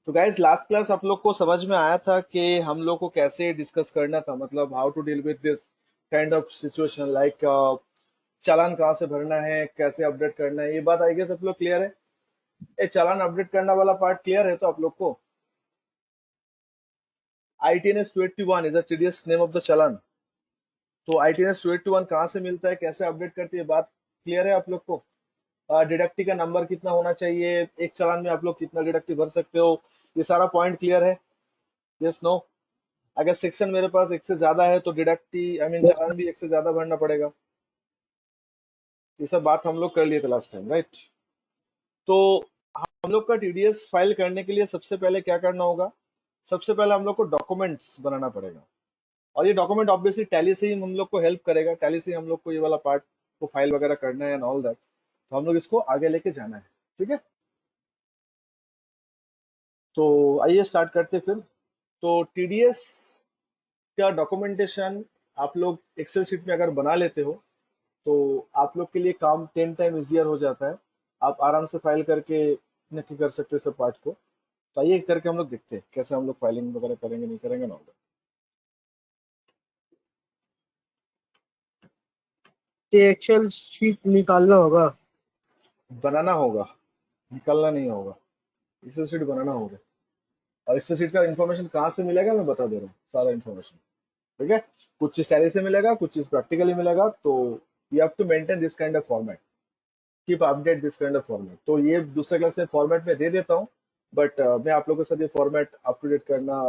तो guys last class आप लोग को समझ में आया था कि हम लोग को कैसे डिस्कस करना था, मतलब how to deal with this kind of situation, like challan कहाँ से भरना है, कैसे अपडेट करना है। ये बात आई गेस आप लोग क्लियर है। ये चालान अपडेट करना वाला पार्ट क्लियर है तो आप लोग को ITNS 281 is the TDS name of the challan. तो ITNS 281 कहाँ से मिलता है, कैसे अपडेट करती है, बात क्लियर है आप लोग को। डिडक्टी का नंबर कितना होना चाहिए, एक चालान में आप लोग कितना डिडक्टी भर सकते हो, ये सारा पॉइंट क्लियर है। Yes no. अगर सेक्शन मेरे पास एक से ज्यादा है तो डिडक्टी आई मीन यस चालान भी एक से ज्यादा भरना पड़ेगा। ये सब बात हम लोग कर लिए थे लास्ट टाइम, राइट। तो हम लोग का टीडीएस फाइल करने के लिए सबसे पहले क्या करना होगा, सबसे पहले हम लोग को डॉक्यूमेंट्स बनाना पड़ेगा। और ये डॉक्यूमेंट ऑब्वियसली टैली से ही हम लोग को हेल्प करेगा, टैली से ही हम लोग को ये वाला पार्ट को फाइल वगैरह करना है एंड ऑल दैट। तो हम लोग इसको आगे लेके जाना है, ठीक है। तो आइए स्टार्ट करते फिर। तो टीडीएस का डॉक्यूमेंटेशन आप लोग एक्सेल शीट में अगर बना लेते हो तो आप लोग के लिए काम 10 टाइम इजियर हो जाता है। आप आराम से फाइल करके नक्की कर सकते हो सब पार्ट को। तो आइए करके हम लोग देखते हैं कैसे हम लोग फाइलिंग वगैरह करेंगे नहीं करेंगे ना होगा। एक्सेल शीट निकालना होगा। बनाना होगा, निकलना नहीं होगा। एक्सेल शीट बनाना होगा। और एक्सेल शीट का इन्फॉर्मेशन कहाँ से मिलेगा मैं बता दे रहा हूँ, सारा इन्फॉर्मेशन, ठीक है। कुछ चीज टैली से मिलेगा, कुछ चीज प्रैक्टिकली मिलेगा। तो you have to maintain this kind of format, keep update this kind of format. तो ये दूसरे क्लास में फॉर्मेट में दे देता हूँ, बट मैं आप लोगों के साथ ये फॉर्मेट अप टू डेट करना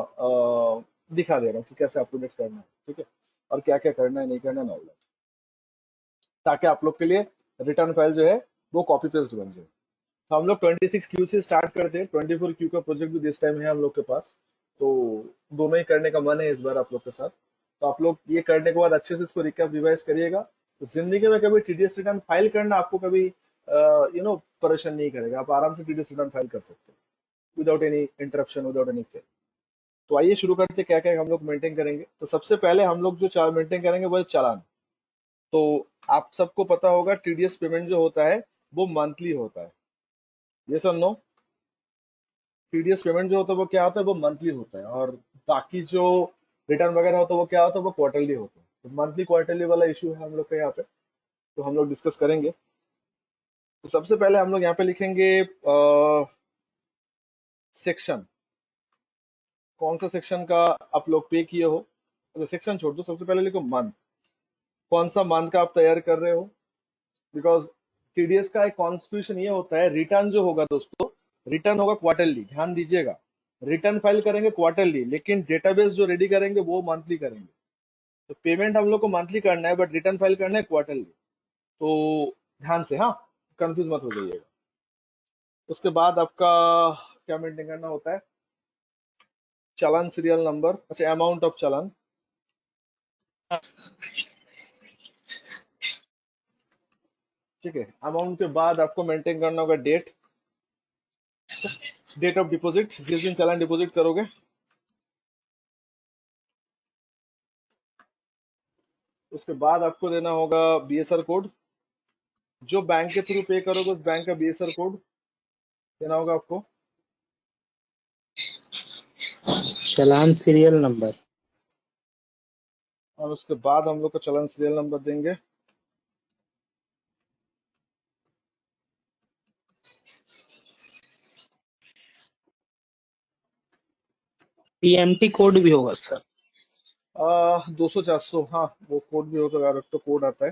दिखा दे रहा हूँ कि कैसे अप टू डेट करना है, ठीक है। और क्या क्या करना है नहीं करना ना, ताकि आप लोग के लिए रिटर्न फाइल जो है वो कॉपी पेस्ट बन जाए। तो हम लोग 26 क्यू से स्टार्ट करते हैं। 24 क्यू का प्रोजेक्ट भी दिस टाइम है हम लोग के पास। तो दोनों ही करने का मन है इस बार आप लोग के साथ। तो आप लोग ये करने के बाद अच्छे से इसको रिकैप रिवाइज करिएगा। तो जिंदगी में कभी टीडीएस रिटर्न फाइल करना आपको कभी परेशान नहीं करेगा। आप आराम से टीडीएस रिटर्न फाइल कर सकते हो without any interruption, without any fail. तो आइए शुरू करते हैं क्या क्या हम लोग मेंटेन करेंगे। तो सबसे पहले हम लोग जो चार मेंटेन करेंगे वो है चालान। तो आप सबको पता होगा टीडीएस पेमेंट जो होता है वो मंथली होता है। ये सर नो, टीडीएस पेमेंट जो होता है वो क्या होता है, वो मंथली होता है। और बाकी जो रिटर्न वगैरह होता है वो क्या होता है, वो क्वार्टरली होता है। तो मंथली क्वार्टरली वाला इशू है हम लोग का यहाँ पे, तो हम लोग डिस्कस करेंगे। तो सबसे पहले हम लोग यहाँ पे लिखेंगे सेक्शन, कौन सा सेक्शन का आप लोग पे किए हो। अच्छा सेक्शन छोड़ दो, सबसे पहले लिखो मंथ, कौन सा मंथ का आप तैयार कर रहे हो। बिकॉज टीडीएस का एक कॉन्स्टिट्यूशन ये होता है, रिटर्न जो होगा दोस्तों, रिटर्न होगा क्वार्टरली, ध्यान दीजिएगा। रिटर्न फाइल करेंगे क्वार्टरली, लेकिन डेटाबेस जो रेडी करेंगे वो मंथली करेंगे। तो पेमेंट हम लोग को मंथली करना है, बट रिटर्न फाइल करना है क्वार्टरली। तो ध्यान से, हाँ, कंफ्यूज मत हो जाइएगा। उसके बाद आपका क्या मेंटेन करना होता है, चालान सीरियल नंबर, अच्छा अमाउंट ऑफ चालान, ठीक है। अमाउंट के बाद आपको मेंटेन करना होगा डेट, डेट ऑफ डिपॉजिट, जिस दिन चालान डिपॉजिट करोगे। उसके बाद आपको देना होगा बीएसआर कोड, जो बैंक के थ्रू पे करोगे उस बैंक का बीएसआर कोड देना होगा आपको। चालान सीरियल नंबर। और उसके बाद हम लोग को चालान सीरियल नंबर देंगे। पीएमटी कोड भी होगा सर। 200 400, हाँ वो कोड भी होता है, तो कोड आता है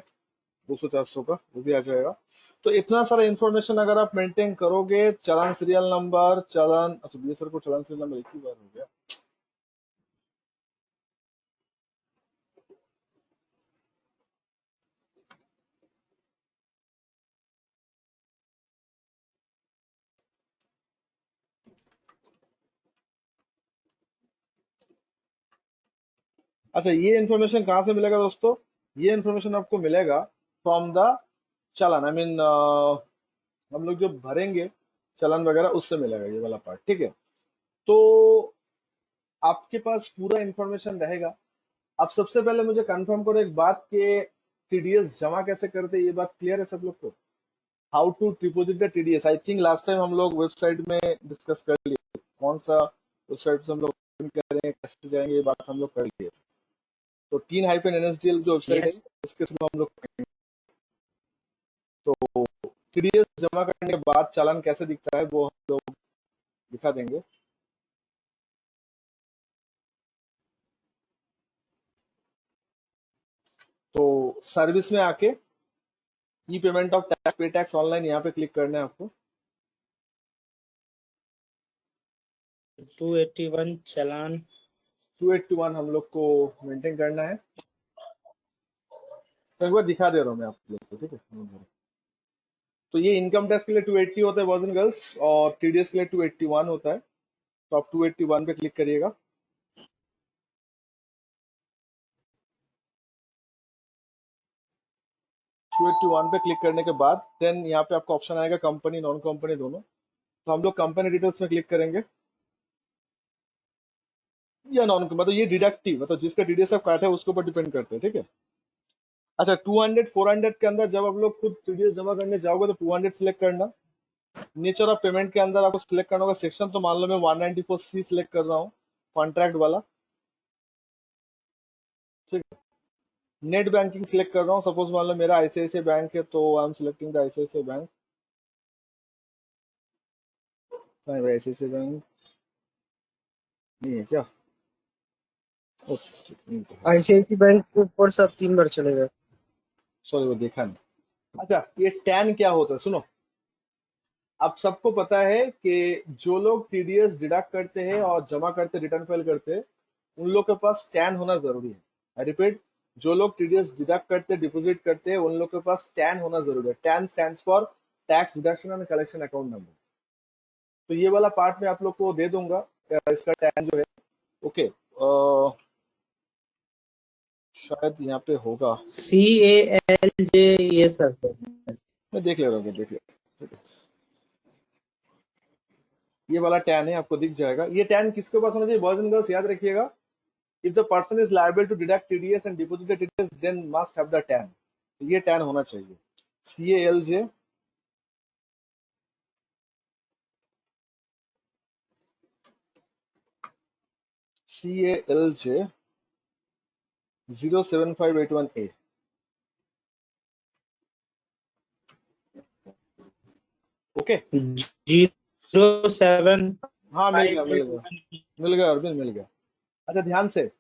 200 400 का, वो भी आ जाएगा। तो इतना सारा इंफॉर्मेशन अगर आप मेंटेन करोगे, चालान सीरियल नंबर, चालान, अच्छा बीएसआर को चालान सीरियल नंबर एक ही बार हो गया। अच्छा ये इन्फॉर्मेशन कहाँ से मिलेगा दोस्तों, ये इन्फॉर्मेशन आपको मिलेगा from the challan, I mean हम लोग जो भरेंगे चालान वगैरह उससे मिलेगा ये वाला पार्ट, ठीक है। तो आपके पास पूरा इन्फॉर्मेशन रहेगा। अब सबसे पहले मुझे कंफर्म करो एक बात कि टीडीएस जमा कैसे करते हैं, ये बात क्लियर है सब लोग को। How to deposit the TDS, I think last time हम लोग वेबसाइट में डिस्कस कर लिए, कौन सा वेबसाइट से हम लोग open करेंगे, कैसे जाएंगे, ये बात हम लोग कर लिए। तो टीन हाइफन NSDL जो वेबसाइट है यस इसके थ्रू हम लोग करेंगे। तो TDS जमा करने के बाद चालान कैसे दिखता है वो हम लोग दिखा देंगे। तो सर्विस में आके ई पेमेंट ऑफ टैक्स, पे टैक्स ऑनलाइन, यहाँ पे क्लिक करना है आपको। 281 चालान 281 हम लोग को मेंटेन करना है। तो एक बार दिखा दे रहा हूँ मैं आप लोग को, ठीक है। तो ये इनकम टैक्स के लिए 280 होता है बॉयज एंड गर्ल्स, और TDS के लिए 281 होता है। तो आप 281 पे क्लिक करिएगा। टू एट्टी वन पे क्लिक करने के बाद देन यहाँ पे आपका ऑप्शन आएगा कंपनी नॉन कंपनी दोनों। तो हम लोग कंपनी डिटेल्स में क्लिक करेंगे, या नॉन, मतलब ये डिडक्टिव, मतलब जिसका TDS आप काटे है उसके ऊपर डिपेंड करते हैं, ठीक है। अच्छा, 200 400 के अंदर जब आप लोग खुद TDS जमा करने जाओगे तो 200 सिलेक्ट करना। नेचर ऑफ पेमेंट के अंदर आपको सिलेक्ट करना होगा सेक्शन। तो मान लो मैं 194C सिलेक्ट कर रहा हूँ, कॉन्ट्रैक्ट वाला, ठीक है। नेट बैंकिंग सिलेक्ट कर रहा हूँ, सपोज मान लो मेरा ICICI बैंक है तो I am selecting the ICICI bank. ICICI bank नहीं है क्या? आईसीआईसी बैंक के ऊपर सब 3 बार चलेगा। सॉरी, वो देखा नहीं। अच्छा, ये टैन क्या होता है सुनो। अब सबको पता है कि जो लोग TDS डिडक्ट करते हैं और जमा करते, रिटर्न फाइल करते हैं, उन लोग के पास टैन होना जरूरी है। आई रिपीट, जो लोग TDS डिडक्ट करते, डिपॉजिट करते हैं, उन लोग के पास टैन होना जरूरी है। Tan stands for tax deduction and collection account number. तो ये वाला पार्ट मैं आप लोग को दे दूंगा, इसका टैन जो है। ओके, शायद यहाँ पे होगा, CALJ ये सर। मैं देख ले रहा हूँ, देख ले। ठीक है, ये वाला टैन है, आपको दिख जाएगा। ये टैन किसके पास होना चाहिए बॉयज एंड गर्ल्स, याद रखिएगा। If the person is liable to deduct TDS and deposit the TDS, then must have the TAN. ये TAN होना चाहिए। CALJ CALJ 07581A। ओके, 07 हाँ मिल गया, मिल गया, मिल गया अरविंद, मिल गया। अच्छा, ध्यान से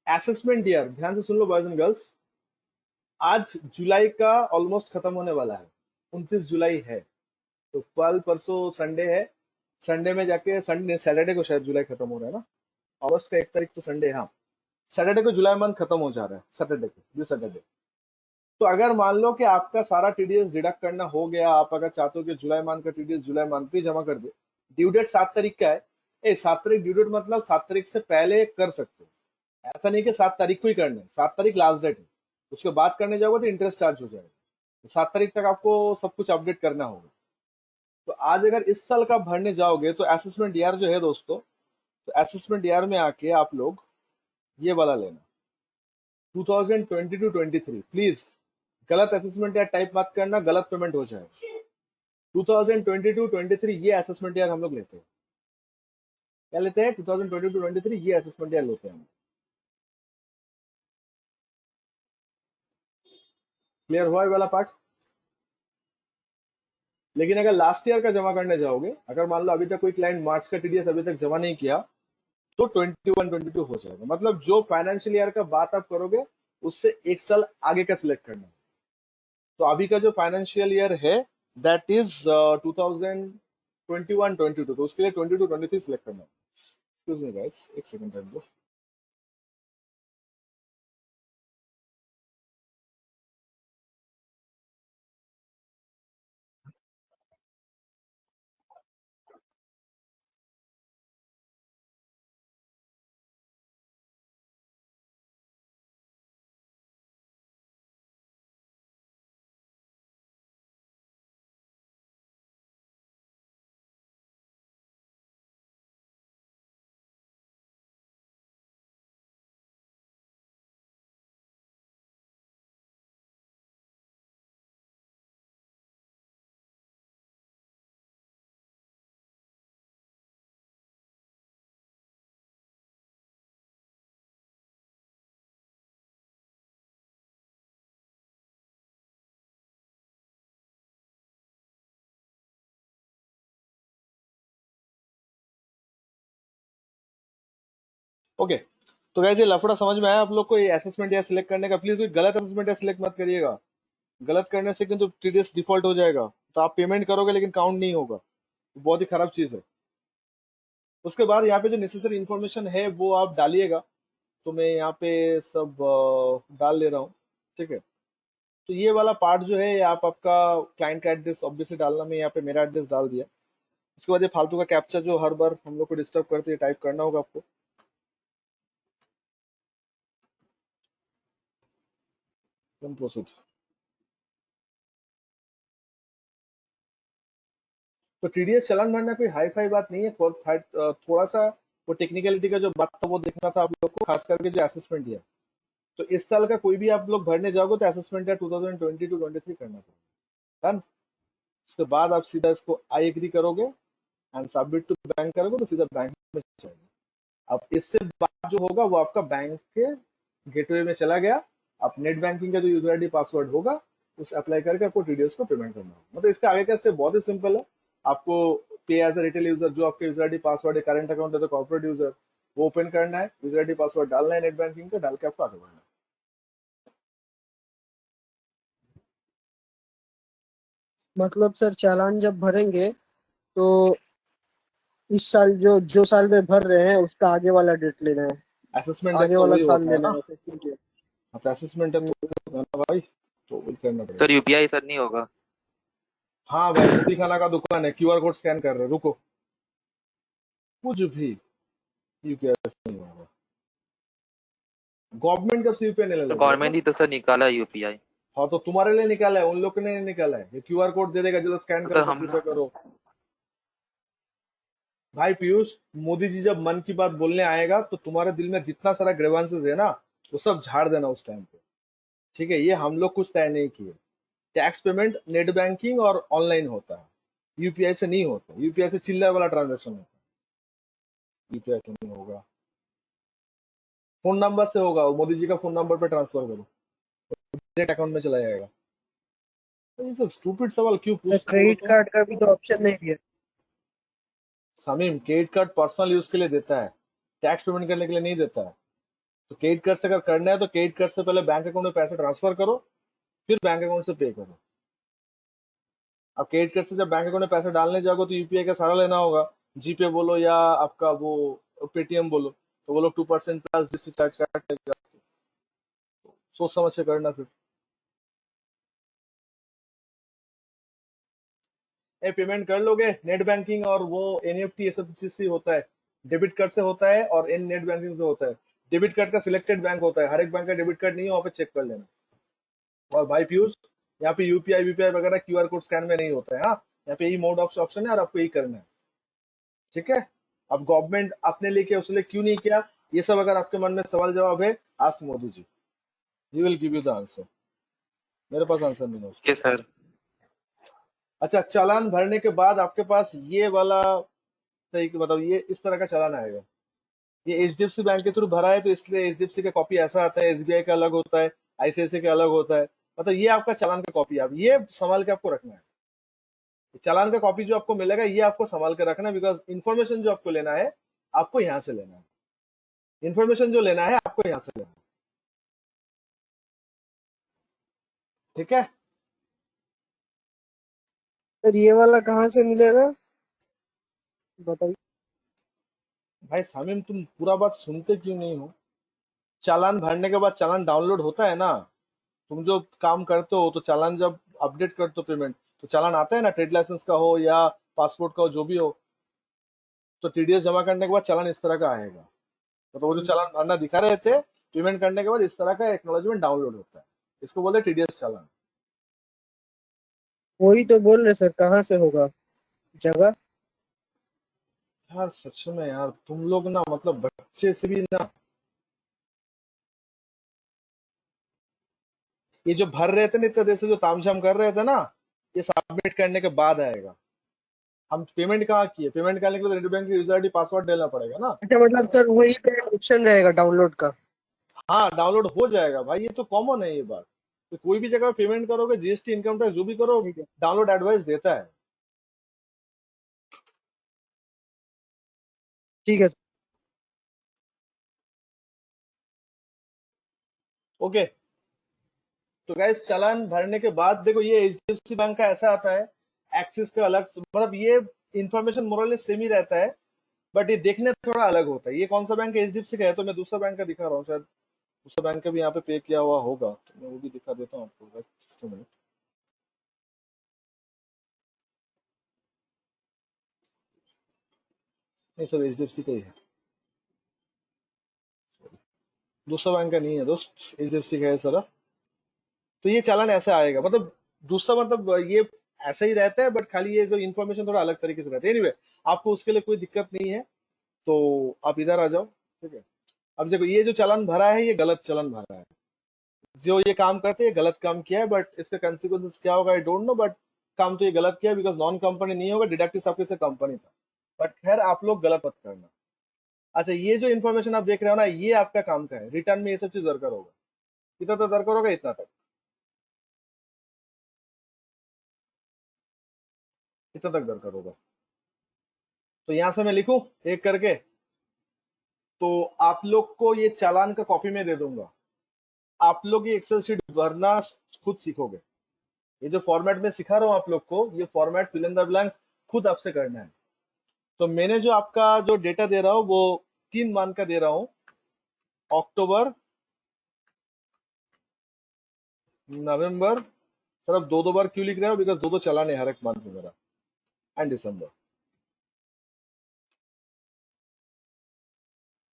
असेसमेंट ईयर ध्यान से सुन लो बॉयज एंड गर्ल्स। आज जुलाई का ऑलमोस्ट खत्म होने वाला है, 29 जुलाई है। तो कल परसों संडे है, संडे में जाके, संडे सैटरडे को शायद जुलाई खत्म हो रहा है ना। अगस्त का 1 तारीख तो संडे, हाँ सैटरडे को जुलाई मंथ खत्म हो जा रहा है, सैटरडे को, दिस सैटरडे। तो अगर मान लो कि आपका सारा TDS डिडक्ट करना हो गया, आप अगर चाहते हो कि जुलाई मंथ का TDS जुलाई मंथ भी जमा कर दे, ड्यू डेट 7 तारीख का है। 7 तारीख ड्यू डेट, मतलब 7 तारीख से पहले कर सकते हो। ऐसा नहीं कि 7 तारीख को ही करना है, 7 तारीख लास्ट डेट है। उसके बाद करने जाओगे तो इंटरेस्ट चार्ज हो जाएगा। तो 7 तारीख तक आपको सब कुछ अपडेट करना होगा। तो आज अगर इस साल का भरने जाओगे तो असेसमेंट ईयर जो है दोस्तों, तो असेसमेंट ईयर में आके आप लोग ये वाला लेना, 2022-23। प्लीज गलत असेसमेंट ईयर टाइप मत करना, गलत पेमेंट हो जाए। 2022-23 ये असेसमेंट ईयर हम लोग लेते हैं। क्या लेते हैं? 2022-23 ये असेसमेंट ईयर लेते हैं। क्लियर हुआ ये वाला पार्ट? लेकिन अगर लास्ट ईयर का जमा करने जाओगे, अगर मान लो अभी तक कोई क्लाइंट मार्च का TDS अभी तक जमा नहीं किया, तो 21-22 हो जाएगा। मतलब जो फाइनेंशियल ईयर का बात आप करोगे उससे 1 साल आगे का सिलेक्ट करना है। तो अभी का जो फाइनेंशियल ईयर है दैट इज 2021-22, तो उसके लिए 22-23 सिलेक्ट करना है। एक्सक्यूज मी गाइस, एक सेकंड टाइम दो। ओके, तो गाइस ये लफड़ा समझ में आया आप लोग को? ये असेसमेंट या सिलेक्ट करने का, प्लीज गलत असेसमेंट या सिलेक्ट मत करिएगा। गलत करने से কিন্তু टीडीएस डिफॉल्ट हो जाएगा, तो आप पेमेंट करोगे लेकिन काउंट नहीं होगा, बहुत ही खराब चीज है। उसके बाद यहाँ पे जो नेसेसरी इन्फॉर्मेशन है वो आप डालिएगा, तो मैं यहाँ पे सब डाल ले रहा हूँ, ठीक है। तो ये वाला पार्ट जो है ये आप आपका क्लाइंट का एड्रेस ऑब्वियसली डालना, मैं यहाँ पे मेरा एड्रेस डाल दिया। उसके बाद ये फालतू का कैप्चा जो हर बार हम लोग को डिस्टर्ब करते हैं टाइप करना होगा आपको। प्रोसीड। तो टीडीएस चालान भरना कोई हाई फाई बात नहीं है, थोड़ा सा वो टेक्निकलिटी का जो बात था वो देखना था आप लोग को, खास करके जो असेसमेंट है। तो इस साल का कोई भी आप लोग भरने जाओगे तो असेसमेंट है 2020 टू 23 करना पड़ेगा, डन। उसके बाद आप सीधा इसको आई एग्री करोगे एंड सबमिट टू बैंक करोगे, तो सीधा बैंक में जाएगा। अब इससे बाद जो होगा वो आपका बैंक के गेटवे में चला गया, आप नेट बैंकिंग का जो यूजर आईडी पासवर्ड होगा उस अप्लाई करके आपको टीडीएस को पेमेंट करना होगा। मतलब इसका आगे का स्टेप बहुत ही सिंपल है। आपको पे एज अ रिटेल यूजर, जो आपके यूजर आईडी पासवर्ड है, करंट अकाउंट है तो कॉर्पोरेट यूजर, वो ओपन करना है, यूजर आईडी पासवर्ड डालना है नेट बैंकिंग का, डाल के आपको आगे बढ़ना है। मतलब सर चालान जब भरेंगे तो इस साल जो जो साल में भर रहे हैं उसका आगे वाला डेट लेना है, असेसमेंट है आगे तो वाला वही साल होता है लेना ना, है assessment year। अब असेसमेंट है तो वही होता है ना भाई, तो वही करना सर पड़ेगा। यूपीआई सर नहीं होगा? हाँ भाई, मोदी खाना का दुकान है, क्यूआर कोड स्कैन कर रहे, रुको। कुछ भी यूपीआई से नहीं होगा। गवर्नमेंट कब से यूपीआई नहीं तो लगी गवर्नमेंट बताओ? ही तो सर निकाला यूपीआई। हाँ तो तुम्हारे लिए निकाला है, उन लोग ने नहीं निकाला है। ये क्यूआर कोड दे देगा, चलो स्कैन तो करो सर तो हम जीपे करो। भाई पीयूष, मोदी जी जब मन की बात बोलने आएगा तो तुम्हारे दिल में जितना सारा ग्रीवांसेस है ना वो सब झाड़ देना उस टाइम पे, ठीक है। ये हम लोग कुछ तय नहीं किए। टैक्स पेमेंट नेट बैंकिंग और ऑनलाइन होता है, यूपीआई से नहीं होता। यूपीआई से चिल्लर वाला ट्रांजेक्शन होता है, यूपीआई से नहीं होगा। फोन नंबर से होगा, वो मोदी जी का फोन नंबर पे ट्रांसफर करो, डायरेक्ट अकाउंट में चला जाएगा। तो ये सब स्टूपिड सवाल क्यों तो पूछते हो क्रेडिट तुम? कार्ड का भी तो ऑप्शन नहीं दिया। Sameem, credit card personal use के लिए देता है, टैक्स पेमेंट करने के लिए नहीं देता है। तो क्रेडिट कार्ड से अगर करना है तो क्रेडिट कार्ड से पहले बैंक अकाउंट में पैसे ट्रांसफर करो, फिर बैंक अकाउंट से पे करो। अब क्रेडिट कार्ड से जब बैंक अकाउंट में पैसे डालने जाओगे तो यूपीआई का सारा लेना होगा, जीपे बोलो या आपका वो पेटीएम बोलो, तो वो लोग 2% प्लस डिस्चार्ज काट लेगा। सोच समझ के करना फिर। ए पेमेंट कर लोगे नेट बैंकिंग और वो एनईएफटी, ये सब चीज से होता है। डेबिट कार्ड से होता है और इन नेट बैंकिंग से होता है। डेबिट कार्ड का सिलेक्टेड बैंक होता है, हर एक बैंक का डेबिट कार्ड नहीं है, वहाँ पे चेक कर लेना। और भाई पीयूष, यहाँ पे यूपीआई वीपीआई वगैरह क्यूआर कोड स्कैन में नहीं होता है, हाँ। यहाँ पे यही मोड ऑप्शन है और आपको यही करना है, ठीक है। अब गवर्नमेंट अपने लिए किया, उसने क्यों नहीं किया, ये सब अगर आपके मन में सवाल जवाब है, ask Modi ji, he will give you the answer. मेरे पास आंसर नहीं है उसका। Okay sir. अच्छा, चालान भरने के बाद आपके पास ये वाला तरीके बताओ, ये इस तरह का चालान आएगा। ये एचडीएफसी बैंक के थ्रू भरा है तो इसलिए एचडीएफसी का कॉपी ऐसा आता है, एसबीआई का अलग होता है, आईसीआईसी का अलग होता है। मतलब ये आपका चालान का कॉपी, आप ये संभाल के आपको रखना है। चालान का कॉपी जो आपको मिलेगा ये आपको संभाल के रखना है, बिकॉज इन्फॉर्मेशन जो आपको लेना है आपको यहाँ से लेना है। इन्फॉर्मेशन जो लेना है आपको यहाँ से लेना है, ठीक है। सर ये वाला कहाँ से मिलेगा बताइए। भाई शामिम, तुम पूरा बात सुनते क्यों नहीं हो? चालान भरने के बाद चालान डाउनलोड होता है ना, तुम जो काम करते हो तो चालान जब अपडेट करते हो पेमेंट, तो चालान आता है ना, ट्रेड लाइसेंस का हो या पासपोर्ट का हो, जो भी हो। तो टीडीएस जमा करने के बाद चालान इस तरह का आएगा। तो वो जो चालान भरना दिखा रहे थे, पेमेंट करने के बाद इस तरह का एक्नॉलेजमेंट डाउनलोड होता है, इसको बोलते हैं टीडीएस चालान। वही तो बोल रहे सर, कहाँ से होगा जगह। यार सच में यार, तुम लोग ना मतलब बच्चे से भी ना, ये जो भर रहे थे ना इतने देर से जो तामझाम कर रहे थे ना, ये सबमिट करने के बाद आएगा। हम पेमेंट कहाँ किए, पेमेंट करने के लिए net bank user ID password देना पड़ेगा ना। अच्छा मतलब सर वही पे ऑप्शन रहेगा डाउनलोड का। हाँ डाउनलोड हो जाएगा भाई, ये तो कॉमन है ये बात। तो कोई भी जगह पेमेंट करोगे, जीएसटी इनकम टैक्स जो भी करो, ठीक है। डाउनलोड एडवाइस देता है। ठीक है। ओके, तो गाइस चालान भरने के बाद देखो ये एचडीएफसी बैंक का ऐसा आता है, एक्सिस का अलग, मतलब ये इंफॉर्मेशन मोरल सेम ही रहता है, बट ये देखने थोड़ा अलग होता है। ये कौन सा बैंक है? एचडीएफसी का है, तो मैं दूसरा बैंक का दिखा रहा हूँ, शायद दूसरा बैंक का भी यहाँ पे पे किया हुआ होगा, तो मैं वो भी दिखा देता हूँ आपको। Just a minute। नहीं, सब एचडीएफसी का ही है, दूसरा बैंक का नहीं है दोस्त, एचडीएफसी का है सारा। तो ये चालान ऐसे आएगा, मतलब दूसरा, मतलब ये ऐसा ही रहता है, बट खाली ये जो इन्फॉर्मेशन थोड़ा अलग तरीके से रहता है। एनीवे, आपको उसके लिए कोई दिक्कत नहीं है, तो आप इधर आ जाओ, ठीक है। अब देखो ये जो चालान भरा है, ये गलत चालान भरा है। जो ये काम करते हैं, ये गलत काम किया है, बट इसका कंसिक्वेंसेस क्या होगा आई डोंट नो, बट काम तो ये गलत किया है, बिकॉज नॉन कंपनी नहीं होगा, डिडक्टिव आपके से कंपनी था। बट खैर, आप लोग गलत मत करना। अच्छा, ये जो इन्फॉर्मेशन आप देख रहे हो ना, ये आपका काम का है, रिटर्न में ये सब चीज दरकार होगा। कितना तक दरकार होगा? इतना तक, इतना तक दरकार होगा। तो यहां से मैं लिखूं एक करके, तो आप लोग को ये चालान का कॉपी में दे दूंगा। आप लोग ये एक्सेल शीट भरना खुद सीखोगे। ये जो फॉर्मेट में सिखा रहा हूँ आप लोग को, ये format fill in the blanks खुद आपसे करना है। तो मैंने जो आपका जो डेटा दे रहा हूँ, वो 3 मंथ का दे रहा हूँ, अक्टूबर, नवंबर। सर अब दो दो बार क्यों लिख रहे हो? बिकॉज दो दो चालान है हर एक मंथ में मेरा, एंड दिसंबर,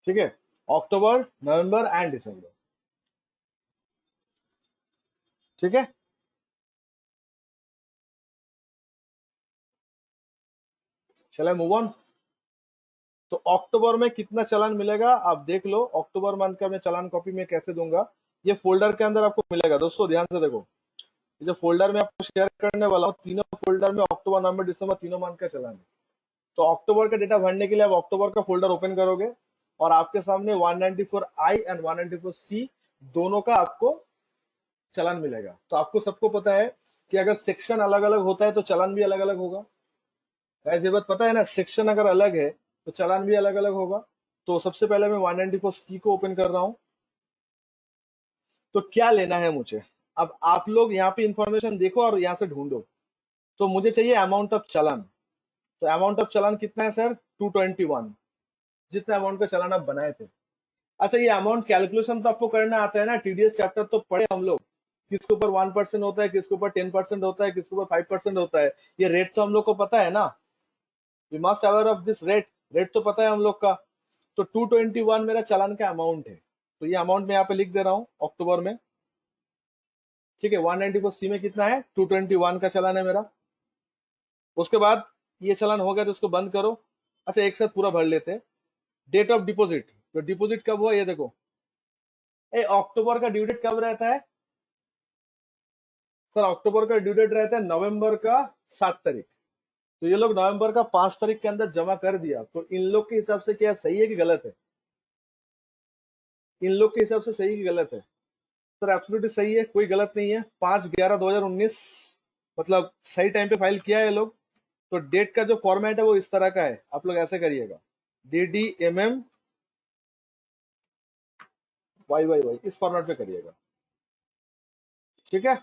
ठीक है। अक्टूबर, नवंबर एंड दिसंबर, ठीक है। चले मूव ऑन। तो अक्टूबर में कितना चालान मिलेगा आप देख लो। अक्टूबर मंथ का मैं चालान कॉपी में कैसे दूंगा, ये फोल्डर के अंदर आपको मिलेगा। दोस्तों ध्यान से देखो, ये जो फोल्डर में आपको शेयर करने वाला हूँ, तीनों फोल्डर में अक्टूबर, नवंबर, दिसंबर तीनों मंथ का चालान है। तो अक्टूबर का डेटा भरने के लिए आप अक्टूबर का फोल्डर ओपन करोगे, और आपके सामने 194I एंड 194C दोनों का आपको चालान मिलेगा। तो आपको सबको पता है कि अगर सेक्शन अलग अलग होता है तो चालान भी अलग अलग होगा। गाइस ये बात पता है ना, सेक्शन अगर अलग है तो चालान भी अलग अलग होगा। तो सबसे पहले मैं 194C को ओपन कर रहा हूं। तो क्या लेना है मुझे? अब आप लोग यहाँ पे इंफॉर्मेशन देखो और यहाँ से ढूंढो। तो मुझे चाहिए अमाउंट ऑफ चालान। तो अमाउंट ऑफ चालान कितना है सर? 221, जितना अमाउंट का चालान आप बनाए थे। अच्छा, ये अमाउंट कैलकुलेशन तो आपको करना आता है ना, टीडीएस चैप्टर तो पढ़े हम लोग। किसके ऊपर 1% होता है, किसके ऊपर 10% होता है, किसके ऊपर 5% होता है, ये रेट तो हम लोग को पता है ना। We must aware of this rate, rate तो पता है हम लोग का। तो 221 मेरा चालान का अमाउंट है। तो ये अमाउंट मैं यहाँ पे लिख दे रहा हूँ अक्टूबर में, ठीक है। 194C में कितना है? 221 का चालान है मेरा। उसके बाद ये चालान हो गया तो इसको बंद करो। अच्छा, एक साथ पूरा भर लेते हैं। डेट ऑफ डिपॉजिट, तो डिपॉजिट कब हुआ ये देखो। अक्टूबर का ड्यू डेट कब रहता है सर? अक्टूबर का ड्यू डेट रहता है नवंबर का 7 तारीख। तो ये लोग नवंबर का 5 तारीख के अंदर जमा कर दिया, तो इन लोग के हिसाब से क्या सही है कि गलत है? इन लोग के हिसाब से सही कि गलत है? सर एब्सोल्युटली सही है, कोई गलत नहीं है। 5/11/2019, मतलब सही टाइम पे फाइल किया है ये लोग। तो डेट का जो फॉर्मेट है वो इस तरह का है, आप लोग ऐसे करिएगा, DDMMYYY, इस फॉर्मेट पे करिएगा, ठीक है।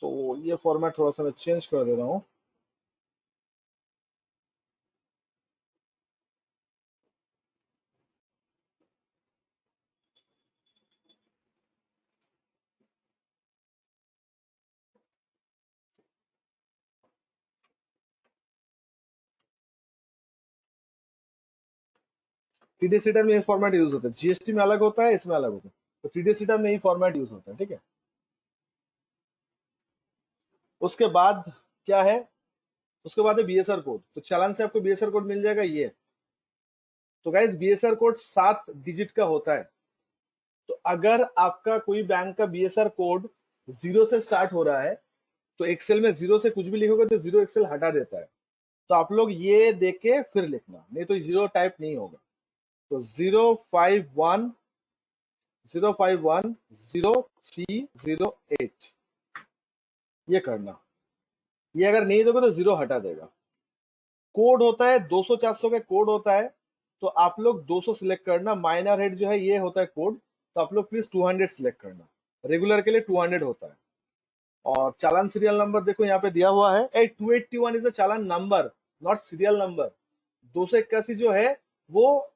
तो ये फॉर्मेट थोड़ा सा मैं चेंज कर दे रहा हूँ। टीडीएस रिटर्न में ये फॉर्मेट यूज होता है, जीएसटी में अलग होता है, इसमें अलग होता है। तो टीडीएस रिटर्न में ये फॉर्मेट यूज होता है, ठीक है। उसके बाद क्या है? उसके बाद है बीएसआर कोड। तो चालान से आपको बीएसआर कोड मिल जाएगा ये। तो गाइस बीएसआर कोड 7 डिजिट का होता है। तो अगर आपका कोई बैंक का बीएसआर कोड 0 से स्टार्ट हो रहा है, तो एक्सेल में 0 से कुछ भी लिखोगे तो 0 एक्सेल हटा देता है। तो आप लोग ये देख के फिर लिखना, नहीं तो 0 टाइप नहीं होगा। तो 051 ये करना। ये अगर नहीं दोगे तो 0 हटा देगा। कोड होता है 200-400 का कोड होता है। तो आप लोग 200 सिलेक्ट करना। माइनर हेड जो है ये होता है कोड। तो आप लोग प्लीज 200 सिलेक्ट करना, रेगुलर के लिए 200 होता है। और चालान सीरियल नंबर देखो यहाँ पे दिया हुआ है, 281 is a challan number, not serial number. 281 जो है वो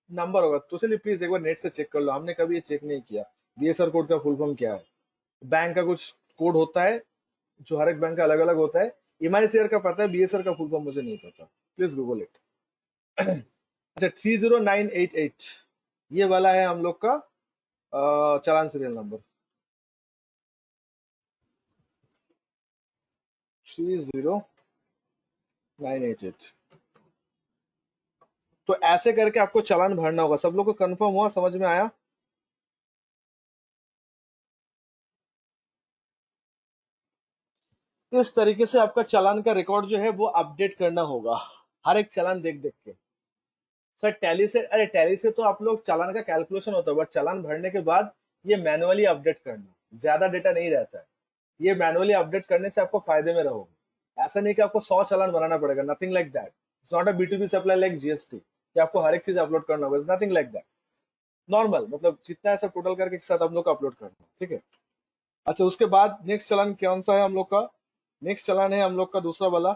नंबर होगा। तो चलिए प्लीज एक बार नेट से चेक कर लो, हमने कभी ये चेक नहीं किया बीएसआर कोड का फुल फॉर्म क्या है। बैंक का कुछ कोड होता है जो हर एक बैंक का अलग अलग होता है, एमआईसीआर का पता है, बीएसआर का फुल फॉर्म मुझे नहीं पता, प्लीज गूगल इट। अच्छा 30988 ये वाला है हम लोग का चालान सीरियल नंबर 30988। तो ऐसे करके आपको चालान भरना होगा। सब लोग को कंफर्म हुआ, समझ में आया? इस तरीके से आपका चालान का रिकॉर्ड जो है वो अपडेट करना होगा, हर एक चालान देख देख के। सर टैली से, अरे टैली से तो आप लोग चालान का कैलकुलेशन होता है, बट चालान भरने के बाद ये मैनुअली अपडेट करना, ज्यादा डेटा नहीं रहता है। ये मैनुअली अपडेट करने से आपको फायदे में रहोगे। ऐसा नहीं कि आपको 100 चालान बनाना पड़ेगा, nothing like that. It's not a B2B supply like GST कि आपको हर एक चीज अपलोड करना होगा, it's nothing like that. Normal मतलब जितना है सब टोटल करके एक साथ हम लोग को अपलोड करना है, ठीक है। अच्छा उसके बाद नेक्स्ट चालान कौन सा है हम लोग का? नेक्स्ट चालान है हम लोग का दूसरा वाला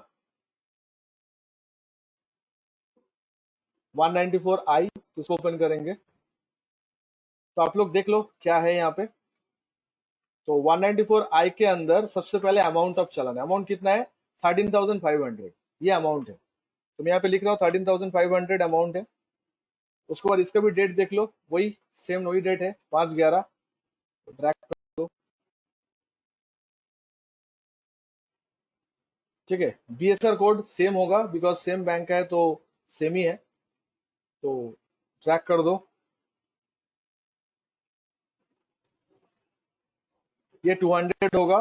194I, इसको ओपन करेंगे तो आप लोग देख लो क्या है यहाँ पे। तो 194I के अंदर सबसे पहले अमाउंट ऑफ चालान, अमाउंट कितना है? 13,500, ये अमाउंट है। तो मैं यहाँ पे लिख रहा हूँ 13,500 अमाउंट है। उसके बाद इसका भी डेट देख लो, वही सेम वही डेट है 5/11, ड्रैग कर दो, ठीक है। बीएसआर कोड सेम होगा बिकॉज सेम बैंक का है तो सेम ही है, तो ट्रैक कर दो। ये 200 होगा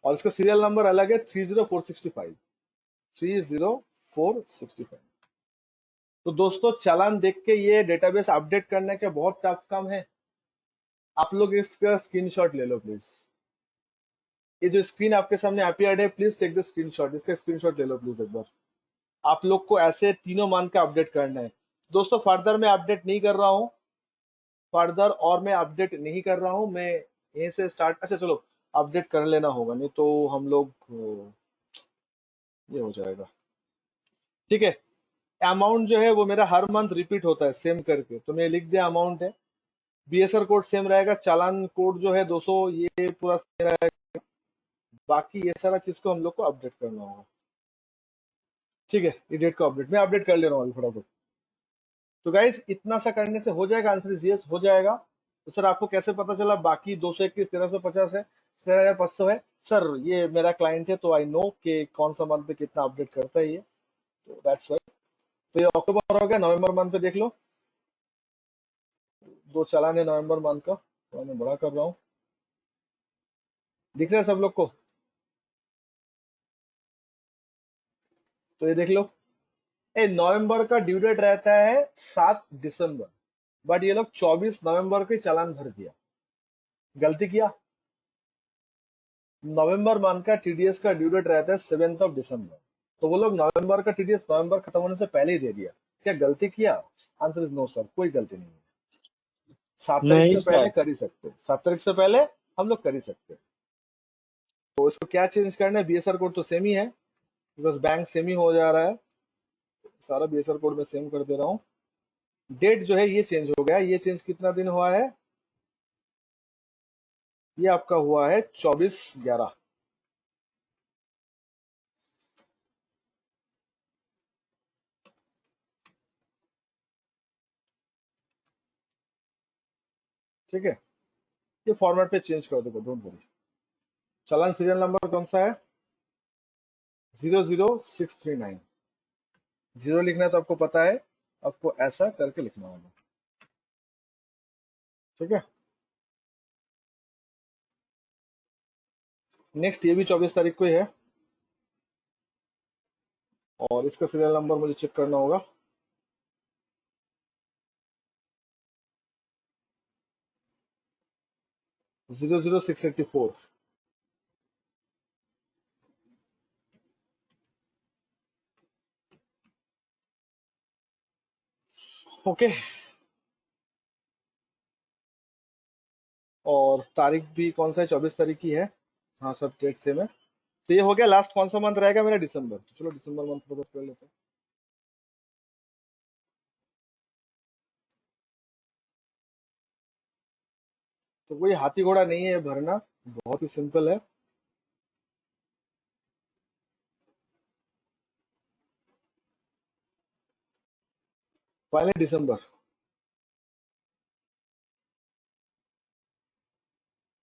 और इसका सीरियल नंबर अलग है 30465, 30465। तो दोस्तों चालान देख के ये डेटाबेस अपडेट करने के बहुत टफ काम है। आप लोग इसका स्क्रीनशॉट ले लो प्लीज। ये जो स्क्रीन आपके सामने अपीयर्ड है, प्लीज टेक द स्क्रीनशॉट, इसका स्क्रीनशॉट ले लो प्लीज एक बार। आप लोग को ऐसे तीनों मान का अपडेट करना है दोस्तों। फर्दर मैं अपडेट नहीं कर रहा हूँ, फर्दर और मैं अपडेट नहीं कर रहा हूँ, मैं यहीं से स्टार्ट। अच्छा चलो अपडेट कर लेना होगा, नहीं तो हम लोग ये हो जाएगा, ठीक है। अमाउंट जो है वो मेरा हर मंथ रिपीट होता है सेम करके, तो मैं लिख दिया अमाउंट है। बीएसआर कोड सेम रहेगा, चालान कोड जो है 200 ये पूरा सेम रहेगा। बाकी ये सारा चीज को हम लोग को अपडेट करना होगा, ठीक है। ये डेट को अपडेट मैं अपडेट कर ले रहा हूँ अभी फटाफट। तो गाइस इतना सा करने से हो जाएगा? आंसर इज यस, हो जाएगा। तो सर आपको कैसे पता चला बाकी 221 1350 है 13,500 है? सर ये मेरा क्लाइंट है तो आई नो कि कौन सा मंथ पे कितना अपडेट करता है ये, तो दैट्स वाई। तो ये अक्टूबर हो गया, नवंबर मंथ पे देख लो, 2 चालान है नवंबर मंथ का, तो मैं बड़ा कर रहा हूँ, दिख रहा है सब लोग को? तो ये देख लो, नवंबर का ड्यू डेट रहता है 7 दिसंबर, बट ये लोग 24 नवंबर के चालान भर दिया, गलती किया। नवंबर मंथ का टीडीएस का ड्यू डेट रहता है 7 दिसंबर, तो वो लोग नवंबर का टीडीएस नवंबर खत्म होने से पहले ही दे दिया। क्या गलती किया? आंसर इज नो सर, कोई गलती नहीं है। 7 तारीख नहीं से सर। पहले कर ही सकते, 7 तारीख से पहले हम लोग कर ही सकते। तो इसको क्या चेंज करना है? बीएसआर कोड तो सेम ही है बिकॉज बैंक सेम ही हो जा रहा है, सारा बीएसआर कोड में सेम कर दे रहा हूँ। डेट जो है ये चेंज हो गया, ये चेंज कितना दिन हुआ है? ये आपका हुआ है 24/11, ठीक है। ये फॉर्मेट पे चेंज कर दो, don't worry. Challan serial number कौन सा है? 00639। जीरो लिखना है तो आपको पता है, आपको ऐसा करके लिखना होगा, ठीक है। नेक्स्ट ये भी 24 तारीख को ही है और इसका सीरियल नंबर मुझे चेक करना होगा। Zero zero six eighty four. Okay और तारीख भी कौन सा है, 24 तारीख की है। हाँ सब डेट सेम है। तो ये हो गया। लास्ट कौन सा मंथ रहेगा मेरा, दिसंबर। तो चलो दिसंबर मंथ को कर लेते हैं। तो कोई हाथी घोड़ा नहीं है भरना, बहुत ही सिंपल है। फाइनली दिसंबर।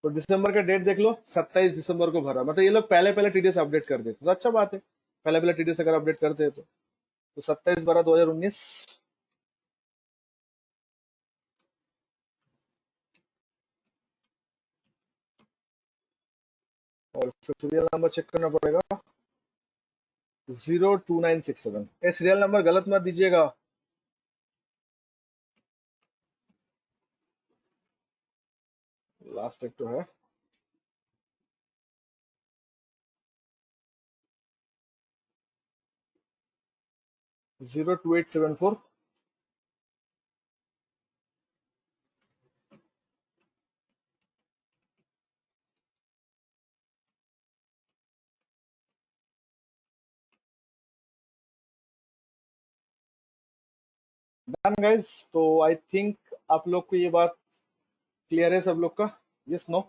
तो दिसंबर का डेट देख लो, 27 दिसंबर को भरा। मतलब ये लोग पहले पहले टीडीएस अपडेट कर देते तो अच्छा बात है। पहले पहले टीडीएस अगर अपडेट करते हैं तो 27/12/2019। और इसका सीरियल नंबर चेक करना पड़ेगा, 02967। ये सीरियल नंबर गलत मत दीजिएगा। लास्ट एक तो है, 02874। Done guys. तो आई थिंक आप लोग को ये बात क्लियर है सब लोग का, यस नो।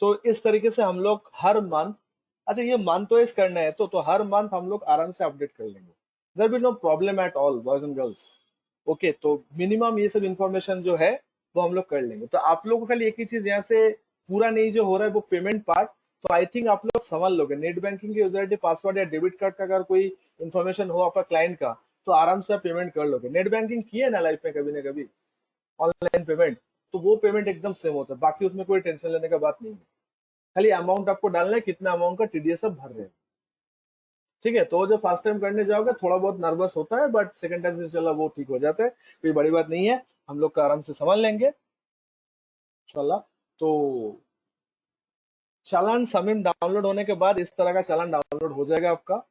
तो इस तरीके से हम लोग हर मंथ, अच्छा ये मंथ वाइज करना है तो हर मंथ हम लोग आराम से अपडेट कर लेंगे। There be no problem at all boys and girls. Okay, तो मिनिमम ये सब इंफॉर्मेशन जो है वो हम लोग कर लेंगे। तो आप लोगों को खाली एक ही चीज यहाँ से पूरा नहीं जो हो रहा है वो पेमेंट पार्ट। तो आई थिंक आप लोग समझ लोगे। नेट बैंकिंग के यूजर आईडी पासवर्ड या डेबिट कार्ड का अगर कोई इन्फॉर्मेशन हो आपका क्लाइंट का, तो आराम से आप पेमेंट कर लोगे। नेट बैंकिंग किए ना लाइफ में कभी ना कभी, ऑनलाइन पेमेंट, तो वो पेमेंट एकदम सेम होता है। बाकी उसमें कोई टेंशन लेने का बात नहीं है। खाली अमाउंट आपको डालना है, कितना अमाउंट का टीडीएस आप भर रहे हैं। ठीक है। तो जो फर्स्ट टाइम करने जाओगे थोड़ा बहुत नर्वस होता है, बट सेकंड टाइम से चला वो ठीक हो जाता है। कोई बड़ी बात नहीं है, हम लोग का आराम से समझ लेंगे इंशाल्लाह। तो चालान समीम डाउनलोड होने के बाद इस तरह का चालान डाउनलोड हो जाएगा आपका।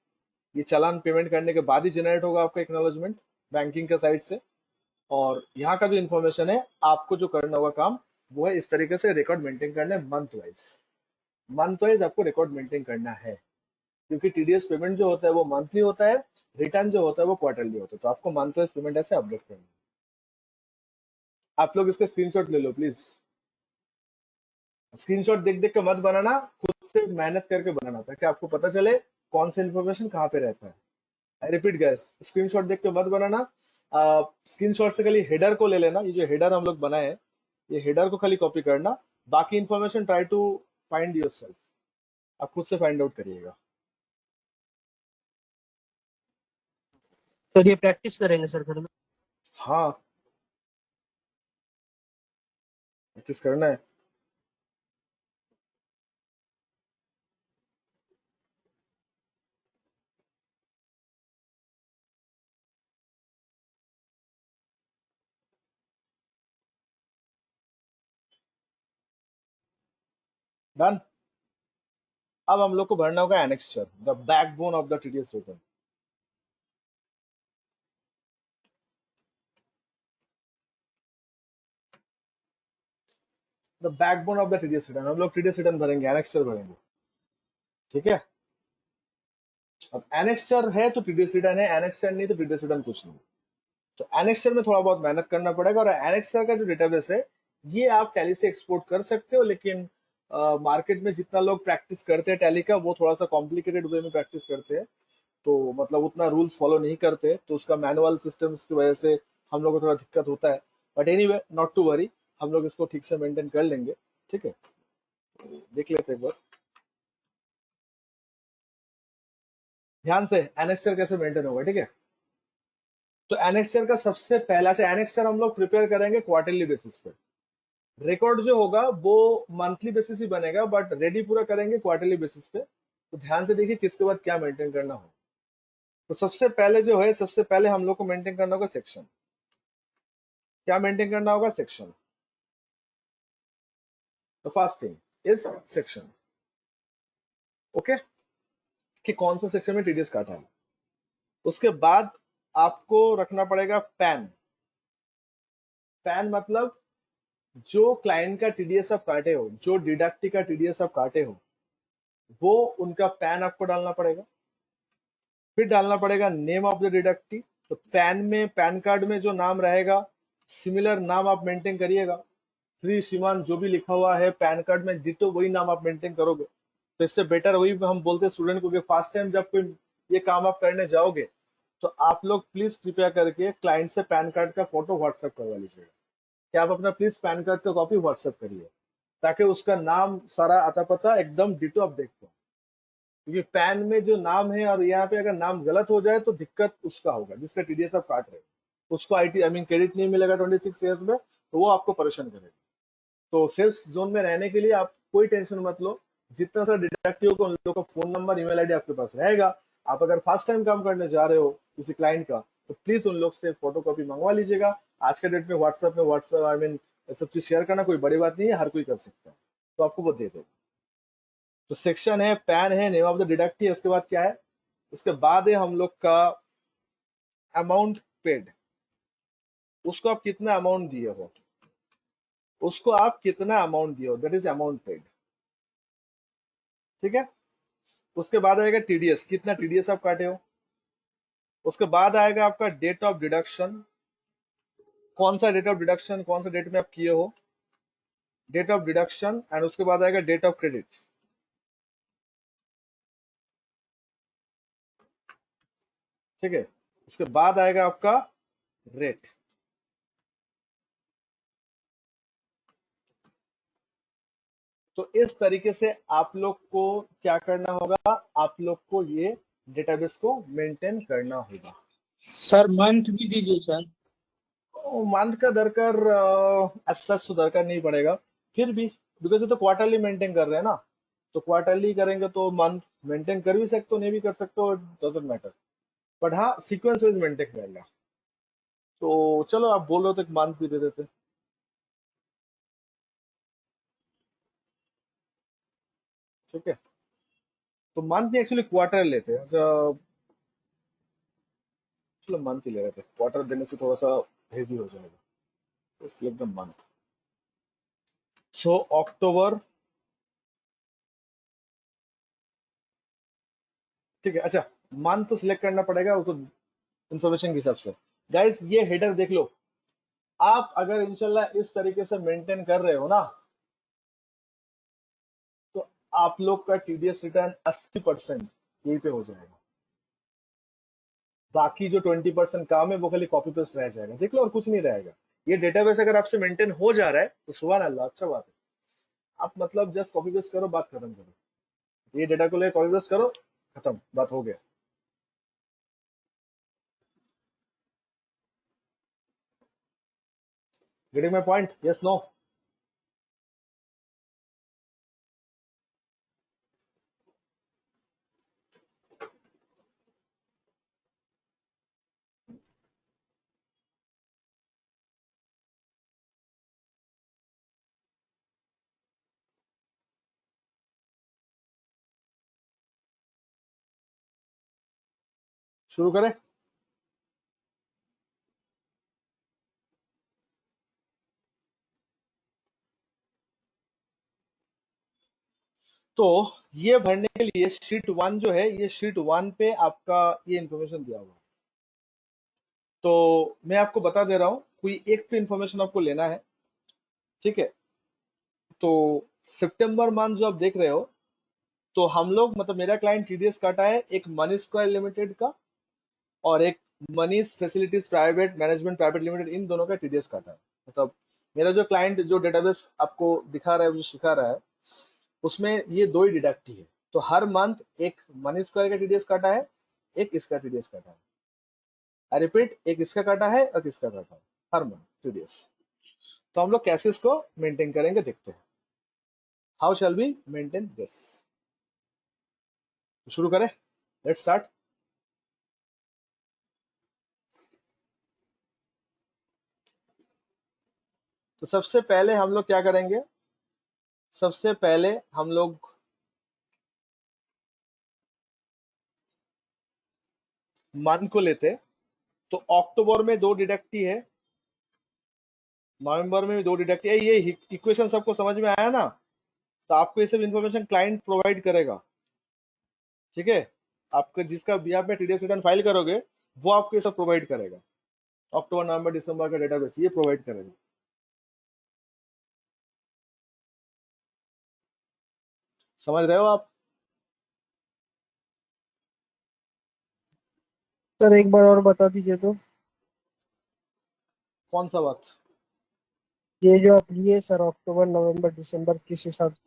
ये चालान पेमेंट करने के बाद ही जनरेट होगा आपका एक्नॉलेजमेंट बैंकिंग के साइड से। और यहाँ का जो इन्फॉर्मेशन है, आपको जो करना होगा काम, वो है इस तरीके से रिकॉर्ड मेंटेन करना है। मंथ वाइज आपको रिकॉर्ड मेंटेन करना है, क्योंकि टीडीएस पेमेंट जो होता है वो मंथली होता है, रिटर्न जो होता है वो क्वार्टरली होता है। तो आपको मंथ वाइज पेमेंट ऐसे अपडेट करना है। आप लोग इसका स्क्रीनशॉट ले लो प्लीज। स्क्रीनशॉट देख देख के मत बनाना, खुद से मेहनत करके बनाना, ताकि आपको पता चले कौन सा इन्फॉर्मेशन कहाँ पे रहता है। आई रिपीट गाइस, स्क्रीनशॉट देख के मत बनाना। स्क्रीनशॉट से खाली हेडर को ले लेना। ये जो हेडर हम लोग बनाए हैं, ये हेडर को खाली कॉपी करना। बाकी information try to find yourself, आप खुद से फाइंड आउट करिएगा। सर ये प्रैक्टिस करेंगे सर घर में? हाँ प्रैक्टिस करना है। डन। अब हम लोग को भरना होगा annexure, the backbone of the TDS return. The backbone of the TDS return, हम लोग टीडीएस रिटर्न भरेंगे, एनेक्स्चर भरेंगे। ठीक है। अब एनेक्स्चर है तो टीडीएस रिटर्न है, एनेक्स्चर नहीं तो टीडीएस रिटर्न कुछ नहीं। तो एनेक्स्चर में थोड़ा बहुत मेहनत करना पड़ेगा। और एनेक्स्चर का जो डेटाबेस है, ये आप टैली से एक्सपोर्ट कर सकते हो, लेकिन मार्केट में जितना लोग प्रैक्टिस करते हैं टैली का, वो थोड़ा सा कॉम्प्लिकेटेड वे में प्रैक्टिस करते हैं। तो मतलब उतना रूल्स फॉलो नहीं करते, तो उसका मैनुअल सिस्टम्स की वजह से हम लोग को थोड़ा दिक्कत होता है। But anyway, not to worry, हम लोग इसको ठीक से मेंटेन कर लेंगे। ठीक है, देख लेते हैं एक बार ध्यान से एनेक्स्चर कैसे मेंटेन होगा। ठीक है। तो एनेक्स्चर का सबसे पहला से एनेक्स्चर हम लोग प्रिपेयर करेंगे क्वार्टरली बेसिस पे। रिकॉर्ड जो होगा वो मंथली बेसिस ही बनेगा, बट रेडी पूरा करेंगे क्वार्टरली बेसिस पे। तो ध्यान से देखिए किसके बाद क्या मेंटेन करना हो। तो सबसे पहले जो है, सबसे पहले हम लोग को मेंटेन करना होगा सेक्शन। क्या मेंटेन करना होगा? Section. The first thing is section. Okay, कि कौन सा सेक्शन में टीडीएस काटा है। उसके बाद आपको रखना पड़ेगा पैन। पैन मतलब जो क्लाइंट का टीडीएस आप काटे हो, जो डिडक्टी का टीडीएस आप काटे हो, वो उनका पैन आपको डालना पड़ेगा। फिर डालना पड़ेगा नेम ऑफ द डिडक्टी। तो पैन में, पैन कार्ड में जो नाम रहेगा, सिमिलर नाम आप मेंटेन करिएगा। श्री श्रीमान जो भी लिखा हुआ है पैन कार्ड में, डिटो वही नाम आप मेंटेन करोगे। तो इससे बेटर वही हम बोलते हैं स्टूडेंट को कि फर्स्ट टाइम जब कोई ये काम आप करने जाओगे तो आप लोग प्लीज कृपया करके क्लाइंट से पैन कार्ड का फोटो व्हाट्सएप करवा लीजिएगा, कि आप अपना प्लीज पैन कार्ड का कॉपी व्हाट्सएप करिए, ताकि उसका नाम सारा आता पता एकदम डिटो आप देख पाओ। क्योंकि पैन में जो नाम है और यहाँ पे अगर नाम गलत हो जाए तो दिक्कत उसका होगा जिसका टीडीएस आप काट रहे हो, उसको आईटी आई मीन क्रेडिट नहीं मिलेगा 26 ईयर्स में, तो वो आपको परेशान करेगा। तो सेफ जोन में रहने के लिए आप कोई टेंशन मत लो। जितना सा डिडक्टिव को उन लोगों का फोन नंबर, ईमेल आईडी आपके पास रहेगा। आप अगर फर्स्ट टाइम काम करने जा रहे हो किसी क्लाइंट का, तो प्लीज उन लोग से फोटो कॉपी मंगवा लीजिएगा। आज के डेट में व्हाट्सएप आई मीन सब चीज शेयर करना कोई बड़ी बात नहीं है, हर कोई कर सकता है, तो आपको वो दे देगा। तो सेक्शन है, पैन है, नेम ऑफ द डिडक्टी है, उसके बाद क्या है, इसके बाद है हम लोग का अमाउंट पेड। उसको आप कितना अमाउंट दिए हो, उसको आप कितना अमाउंट दिए हो, दैट इज अमाउंट पेड। ठीक है। उसके बाद आएगा टीडीएस, कितना टीडीएस आप काटे हो। उसके बाद आएगा आपका डेट ऑफ डिडक्शन, कौन सा डेट ऑफ डिडक्शन, कौन सा डेट में आप किए हो, डेट ऑफ डिडक्शन। एंड उसके बाद आएगा डेट ऑफ क्रेडिट। ठीक है। उसके बाद आएगा आपका रेट। तो इस तरीके से आप लोग को क्या करना होगा, आप लोग को ये डेटाबेस को मेंटेन करना होगा। सर मंथ भी दीजिए सर। मंथ का दरकार सच तो दरकार नहीं पड़ेगा, फिर भी बिकॉज ये तो क्वार्टरली मेंटेन कर रहे हैं ना, तो क्वार्टरली करेंगे तो मंथ मेंटेन कर भी सकते हो, नहीं भी कर सकते हो, डजेंट मैटर। बट हाँ सीक्वेंस वाइज मेंटेन करेगा। तो चलो आप बोल रहे हो तो एक मंथ भी दे देते। ठीक है। तो मंथ नहीं, एक्चुअली क्वार्टर लेते हैं। अच्छा चलो मंथ ही ले रहे थे, क्वार्टर देने से थोड़ा सा हेजी हो जाएगा, तो सिलेक्ट द मंथ। सो अक्टूबर। ठीक है। अच्छा मंथ तो सिलेक्ट करना पड़ेगा, वो तो इंफॉर्मेशन के हिसाब से। गाइस ये हेडर देख लो, आप अगर इंशाल्लाह इस तरीके से मेंटेन कर रहे हो ना, तो आप लोग का टीडीएस रिटर्न 80% यहीं पे हो जाएगा। बाकी जो 20% काम है वो खाली कॉपी पेस्ट रह जाएगा, देख लो, और कुछ नहीं रहेगा। ये डेटाबेस अगर आपसे मेंटेन हो जा रहा है तो सुभान अल्लाह, अच्छा बात है। आप मतलब जस्ट कॉपी पेस्ट करो, बात खत्म करो। ये डेटा को लेकर कॉपी पेस्ट करो, खत्म, बात हो गया। Getting my point, yes no? शुरू करें? तो ये भरने के लिए शीट 1 जो है, ये शीट 1 पे आपका ये इंफॉर्मेशन दिया हुआ है। तो मैं आपको बता दे रहा हूँ, कोई एक तो इंफॉर्मेशन आपको लेना है। ठीक है। तो सितंबर मंथ जो आप देख रहे हो, तो हम लोग मतलब मेरा क्लाइंट टीडीएस काटा है एक मनी स्क्वायर लिमिटेड का और एक Manish facilities private management private limited, इन दोनों का टीडीएस काटा है। मतलब मेरा जो क्लाइंट जो डेटाबेस आपको दिखा रहा है, जो सिखा रहा है, उसमें ये दो ही डिडक्ट ही है। तो हर मंथ एक मनी स्क्वायर का टीडीएस काटा है, एक इसका टीडीएस काटा है। आई रिपीट, एक इसका काटा है और किसका काटा है, हर मंथ टीडीएस। तो हम लोग कैसे इसको मेंटेन करेंगे देखते हैं। How shall we maintain this? शुरू करें, लेट्स स्टार्ट। तो सबसे पहले हम लोग क्या करेंगे, सबसे पहले हम लोग मंथ को लेते हैं। तो अक्टूबर में दो डिडक्टी है, नवंबर में भी 2 डिडक्ट, ये इक्वेशन सबको समझ में आया ना? तो आपको ये सब इन्फॉर्मेशन क्लाइंट प्रोवाइड करेगा, ठीक है? आपका जिसका भी आप में टीडीएस रिटर्न फाइल करोगे वो आपको ये सब प्रोवाइड करेगा। अक्टूबर नवंबर दिसंबर का डेटाबेस ये प्रोवाइड करेगा। समझ रहे हो आप? सर एक बार और बता दीजिए तो। कौन सा बात? ये जो आप लिए सर अक्टूबर नवंबर दिसंबर किस हिसाब से?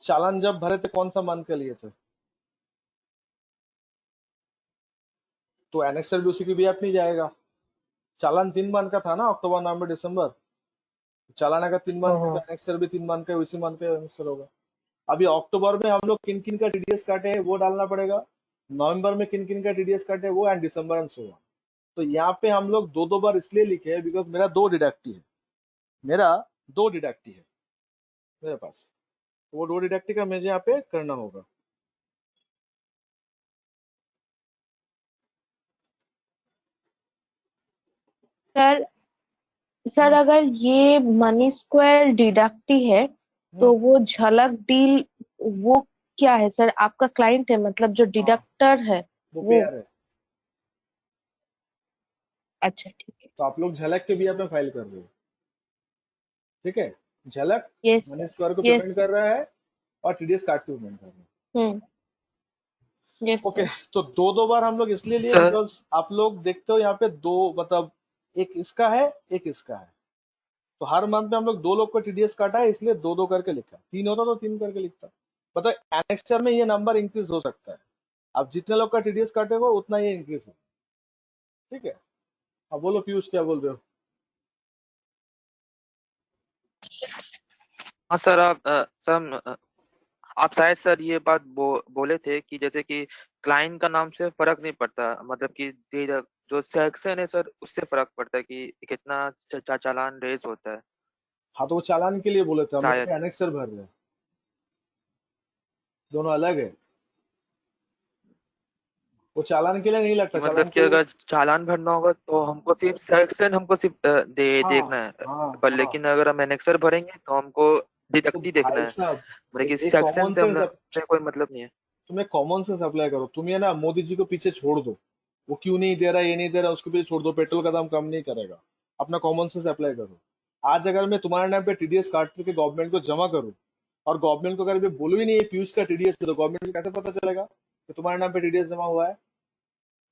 चालान जब भरे थे कौन सा मंथ के लिए थे? तो एनेक्सर भी उसी की भी आप नहीं जाएगा। चालान 3 मंथ का था ना, अक्टूबर नवंबर दिसंबर। चालान अगर 3 हाँ मंथ का हाँ। तो एनेक्सर भी 3 मंथ का, उसी मंथ का एनेक्सर होगा। अभी अक्टूबर में हम लोग किन किन का टीडीएस काटे हैं वो डालना पड़ेगा, नवंबर में किन किन का टीडीएस काटे हैं वो, and December and so on. तो यहाँ पे हम लोग दो दो बार इसलिए लिखे हैं बिकॉज मेरा 2 डिडक्टी है, मेरा 2 डिडक्टी है मेरे पास, तो वो 2 डिडक्टी का मुझे यहाँ पे करना होगा। सर सर अगर ये मनी स्क्वायर डिडक्टी है तो वो झलक डील वो क्या है सर? आपका क्लाइंट है मतलब जो हाँ, डिडक्टर है वो वो? पेयर है। अच्छा ठीक है। तो आप लोग झलक के भी यहाँ पे फाइल कर रहे हो, ठीक है? झलक यस मनी सर। स्क्वायर को यस पेमेंट सर। कर रहा है और टीडीएस काट के पेमेंट कर रहा है। Yes okay, sir. तो दो दो बार हम लोग इसलिए लिए सर बिकॉज आप लोग देखते हो यहाँ पे दो, मतलब एक इसका है एक इसका है, तो हर मंथ में हम लोग 2 लोग का टीडीएस काटा है, इसलिए 2 2 करके लिखा। 3 होता तो 3 करके लिखता। मतलब एनेक्सर में ये नंबर इंक्रीज हो सकता है, आप जितने लोग का टीडीएस काटेगा उतना ये इंक्रीज है, ठीक है? अब बोलो पीयूष क्या बोल रहे हो? हाँ सर, आप शायद सर ये बात बोले थे कि जैसे कि क्लाइंट का नाम से फर्क नहीं पड़ता, मतलब कि जो सेक्शन है सर उससे फर्क पड़ता है कि कितना चालान रेज होता है हाँ, तो वो चालान के लिए बोले थे, हम लोग शायद। एनेक्सर भर रहे हैं, दोनों अलग है। वो चालान के लिए नहीं लगता, कि चालान मतलब कि के लिए। अगर चालान भरना होगा तो हमको सिर्फ सेक्शन हमको सिर्फ हाँ देखना है, हाँ पर हाँ। लेकिन अगर हम एनेक्सर भरेंगे तो हमको तो डिडक्टी देखना भाई है, साहब, मतलब कि एक सेक्शन कॉमन से सेंस, हमने कोई मतलब नहीं है। तुम्हें कॉमन सेंस अप्लाई करो। तुम ये ना मोदी जी को पीछे छोड़ दो, वो क्यों नहीं दे रहा, ये नहीं दे रहा, उसको पीछे छोड़ दो, पेट्रोल का दाम कम नहीं करेगा। अपना कॉमन सेंस अप्लाई करो। आज अगर मैं तुम्हारे नाम पे टीडीएस काट के गवर्नमेंट को जमा करूं, और गवर्नमेंट को अगर मैं बोलूं ही नहीं ये पीयूष का टीडीएस है, तो गवर्नमेंट को कैसे पता चलेगा कि तुम्हारे नाम पे टीडीएस जमा हुआ है?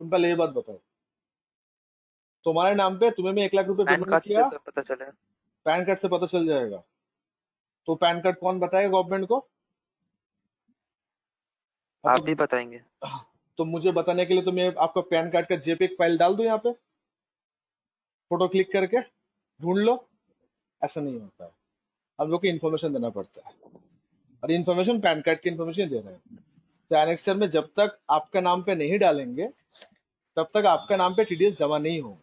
तुम पहले ये बात बताओ। तुम्हारे नाम पे तुम्हें मैं 1 लाख रुपए पैन पेमेंट कार्ड से किया, सब पता चले। पैन कार्ड से पता चल जाएगा। तो पैन कार्ड कौन बताएगा गवर्नमेंट को? हाँ, आप भी बताएंगे। तो मुझे बताने के लिए तो मैं आपका पैन कार्ड का जेपीईजी फाइल डाल दूं यहाँ पे, फोटो क्लिक करके ढूंढ लो? ऐसा नहीं होता है, हम लोग को इन्फॉर्मेशन देना पड़ता है, और इन्फॉर्मेशन पैन कार्ड की इन्फॉर्मेशन दे रहे हैं। तो एनेक्सर में जब तक आपका नाम पे नहीं डालेंगे तब तक आपका नाम पे टीडीएस जमा नहीं हो।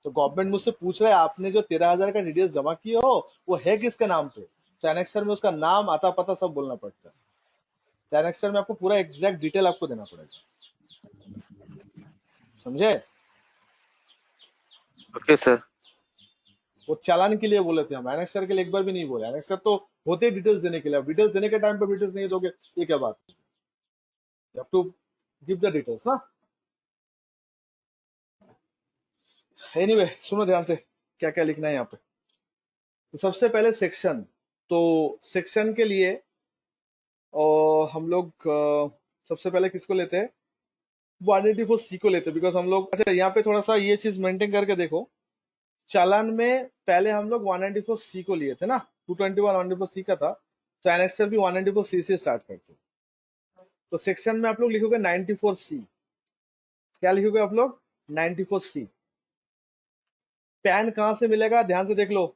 तो गवर्नमेंट मुझसे पूछ रहा है आपने जो 13,000 का टीडीएस जमा किए हो वो है किसके नाम पे? तो एनेक्सर में उसका नाम, आता पता सब बोलना पड़ता है। तो एनेक्सर में आपको पूरा एग्जैक्ट डिटेल आपको देना पड़ेगा, समझे? Okay sir. वो चालान के लिए बोले थे हम, एनेक्सर के लिए एक बार भी नहीं बोले। एनेक्सर तो होते ही डिटेल्स देने के लिए, अब डिटेल्स देने के टाइम पे डिटेल्स नहीं दोगे, ये क्या बात? You have to give the details ना। एनीवे, सुनो ध्यान से क्या क्या लिखना है यहाँ पे। तो सबसे पहले सेक्शन, तो सेक्शन के लिए हम लोग सबसे पहले किसको लेते हैं? 184C को लेते हैं, बिकॉज हम लोग, अच्छा यहाँ पे थोड़ा सा ये चीज मेंटेन करके देखो। चालान में पहले हम लोग 194C को लिए थे ना, 221 194C का था, तो एनेक्सर भी 194C से स्टार्ट करते हैं। तो सेक्शन में आप लोग लिखोगे 94C। क्या लिखोगे आप लोग? 94C। पैन कहां से मिलेगा ध्यान से देख लो,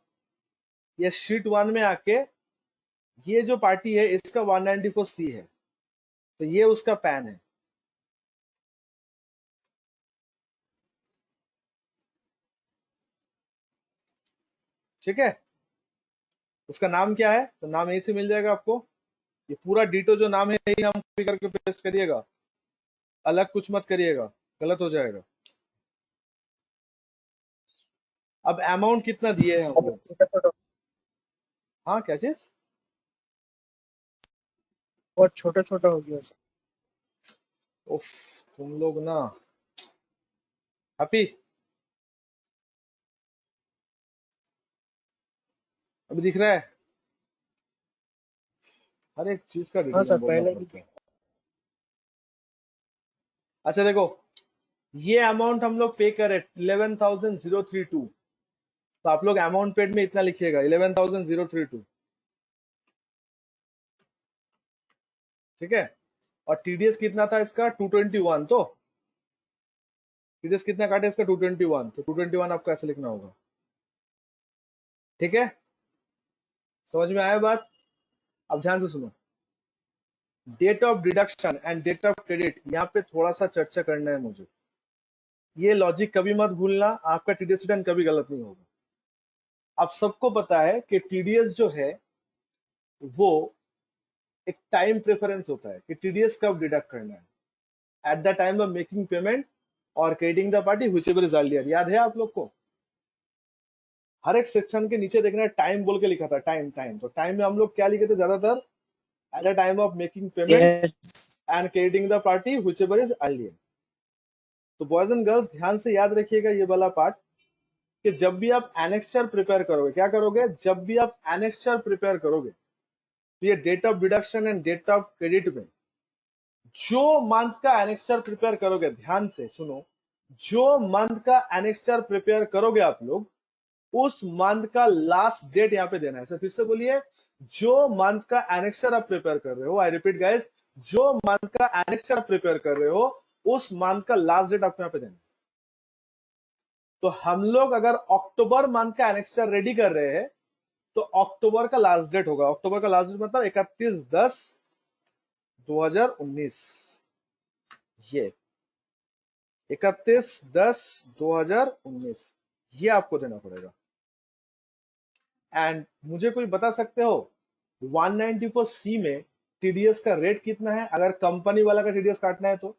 ये शीट 1 में आके ये जो पार्टी है इसका 194C है, तो ये उसका पैन है। ठीक है, उसका नाम क्या है? तो नाम यहीं से मिल जाएगा आपको। ये पूरा डिटो जो नाम है यही नाम कॉपी करके पेस्ट करिएगा, अलग कुछ मत करिएगा, गलत हो जाएगा। अब अमाउंट कितना दिए हैं हम अब लोग? छोटा-छोटा हाँ क्या चीज? बहुत छोटा-छोटा हो गया सर। उफ, तुम लोग ना हैप्पी अभी दिख रहा है? हर एक चीज का हाँ डिटेल सर, में बोलना पहले भी पड़ता है। अच्छा देखो, ये अमाउंट हम लोग पे करे 11,032, तो आप लोग अमाउंट पेड में इतना लिखिएगा 11,032, ठीक है। और टीडीएस कितना था इसका? 221, तो टीडीएस कितना काटे इसका? 221, तो 221 आपको ऐसे लिखना होगा, ठीक है। समझ में आया बात? अब ध्यान से सुनो, date of deduction and date of credit, यहाँ पे थोड़ा सा चर्चा करना है मुझे। ये लॉजिक कभी मत भूलना, आपका टीडीएस रिटर्न कभी गलत नहीं होगा। आप सबको पता है कि टीडीएस जो है वो एक टाइम प्रेफरेंस होता है कि टीडीएस कब डिडक्ट करना है, at the time of making payment और crediting the party whichever is earlier. याद है आप लोग को? हर एक सेक्शन के नीचे देखना टाइम बोल के लिखा था, टाइम टाइम। तो टाइम में हम लोग क्या लिखे थे ज्यादातर? Eight the time of making payment Yes. And crediting the party whichever is earlier. तो बॉयज एंड गर्ल्स ध्यान से याद रखिएगा ये वाला पार्ट, कि जब भी आप एनेक्सचर प्रिपेयर करोगे, क्या करोगे? जब भी आप एनेक्सचर प्रिपेयर करोगे, तो ये date of deduction and date of credit में जो मंथ का एनेक्सचर प्रिपेयर करोगे, ध्यान से सुनो, जो मंथ का एनेक्सचर प्रिपेयर करोगे आप लोग, उस मंथ का लास्ट डेट यहाँ पे देना है। सर फिर से बोलिए, जो मंथ का एनेक्सचर आप प्रिपेयर कर रहे हो, आई रिपीट गाइस, जो मंथ का एनेक्सचर आप प्रिपेयर कर रहे हो, उस मंथ का लास्ट डेट आपको यहाँ पे देना है। तो हम लोग अगर अक्टूबर मंथ का एनेक्सचर रेडी कर रहे हैं, तो अक्टूबर का लास्ट डेट होगा, अक्टूबर का लास्ट डेट मतलब 31/10/2019, ये 31/10/2019, ये आपको देना पड़ेगा। एंड मुझे कोई बता सकते हो 194C में टीडीएस का रेट कितना है? अगर कंपनी वाला का टीडीएस काटना है तो,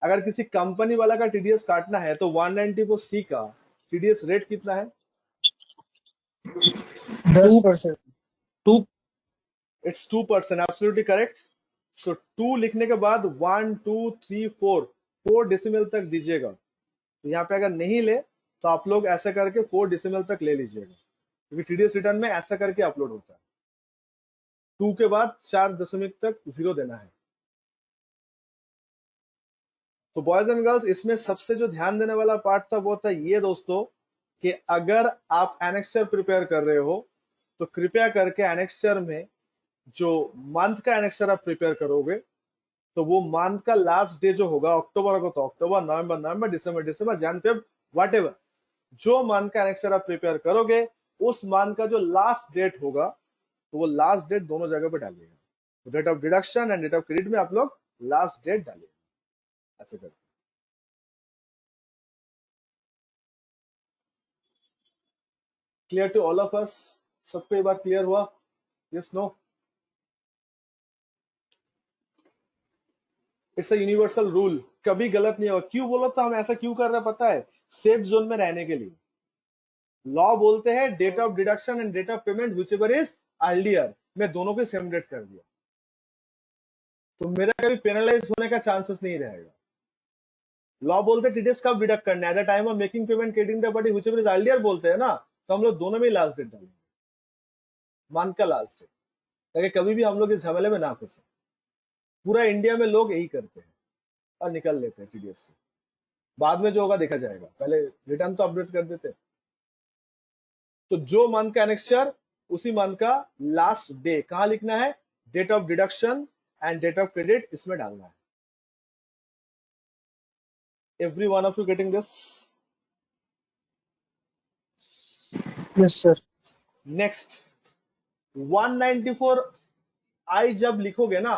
अगर किसी कंपनी वाला का टीडीएस काटना है तो 194C का टीडीएस रेट कितना है? 10%। 2 इट्स 2%, एब्सोल्युटली करेक्ट। सो 2 लिखने के बाद 1 2 3 4 डेसिमल तक दीजिएगा। तो यहाँ पे अगर नहीं ले तो आप लोग ऐसा करके 4 डेसिमल तक ले लीजिएगा, क्योंकि टीडीएस रिटर्न में ऐसा करके अपलोड होता है। 2 के बाद 4 दशमिक तक 0 देना है। तो बॉयज एंड गर्ल्स, इसमें सबसे जो ध्यान देने वाला पार्ट था वो था ये दोस्तों, कि अगर आप एनेक्सचर प्रिपेयर कर रहे हो तो कृपया करके एनेक्सचर में जो मंथ का एनेक्सचर आप प्रिपेयर करोगे, तो वो मंथ का लास्ट डे जो होगा, अक्टूबर होगा तो अक्टूबर, नवंबर नवंबर, दिसंबर दिसंबर, जन फेब, व्हाटएवर, जो मंथ का एनेक्सचर आप प्रिपेयर करोगे, उस मंथ का जो लास्ट डेट होगा, तो वो लास्ट डेट दोनों जगह पे डालिएगा। तो date of deduction and date of credit में आप लोग लास्ट डेट डालिएगा, ऐसे करके। Clear to all of us? सबको ये बात क्लियर हुआ? Yes no? It's a universal rule, कभी गलत नहीं होगा। क्यों बोलो तो हम ऐसा क्यों कर रहे हैं पता है? सेफ जोन में रहने के लिए। लॉ बोलते हैं date of deduction and date of payment whichever is earlier, मैं दोनों को सेम डेट कर दिया, तो मेरा कभी पेनलाइज होने का चांसेस नहीं रहेगा। लॉ बोलते हैं टीडीएस कब डिडक्ट करना है, at the time of making payment crediting the party whichever is earlier बोलते हैं ना, तो हम लोग दोनों में लास्ट डेट डालेंगे, मंथ का लास्ट डेट, ताकि कभी भी हम लोग इस झमेले में ना फंसे। पूरा इंडिया में लोग यही करते हैं और निकल लेते हैं टीडीएस से। बाद में जो होगा देखा जाएगा, पहले रिटर्न तो अपडेट कर देते। तो जो मंथ का एनेक्सचर, उसी मंथ का लास्ट डे कहां लिखना है? Date of deduction and date of credit इसमें डालना है। Every one of you getting this? Yes sir. Next, 194I जब लिखोगे ना,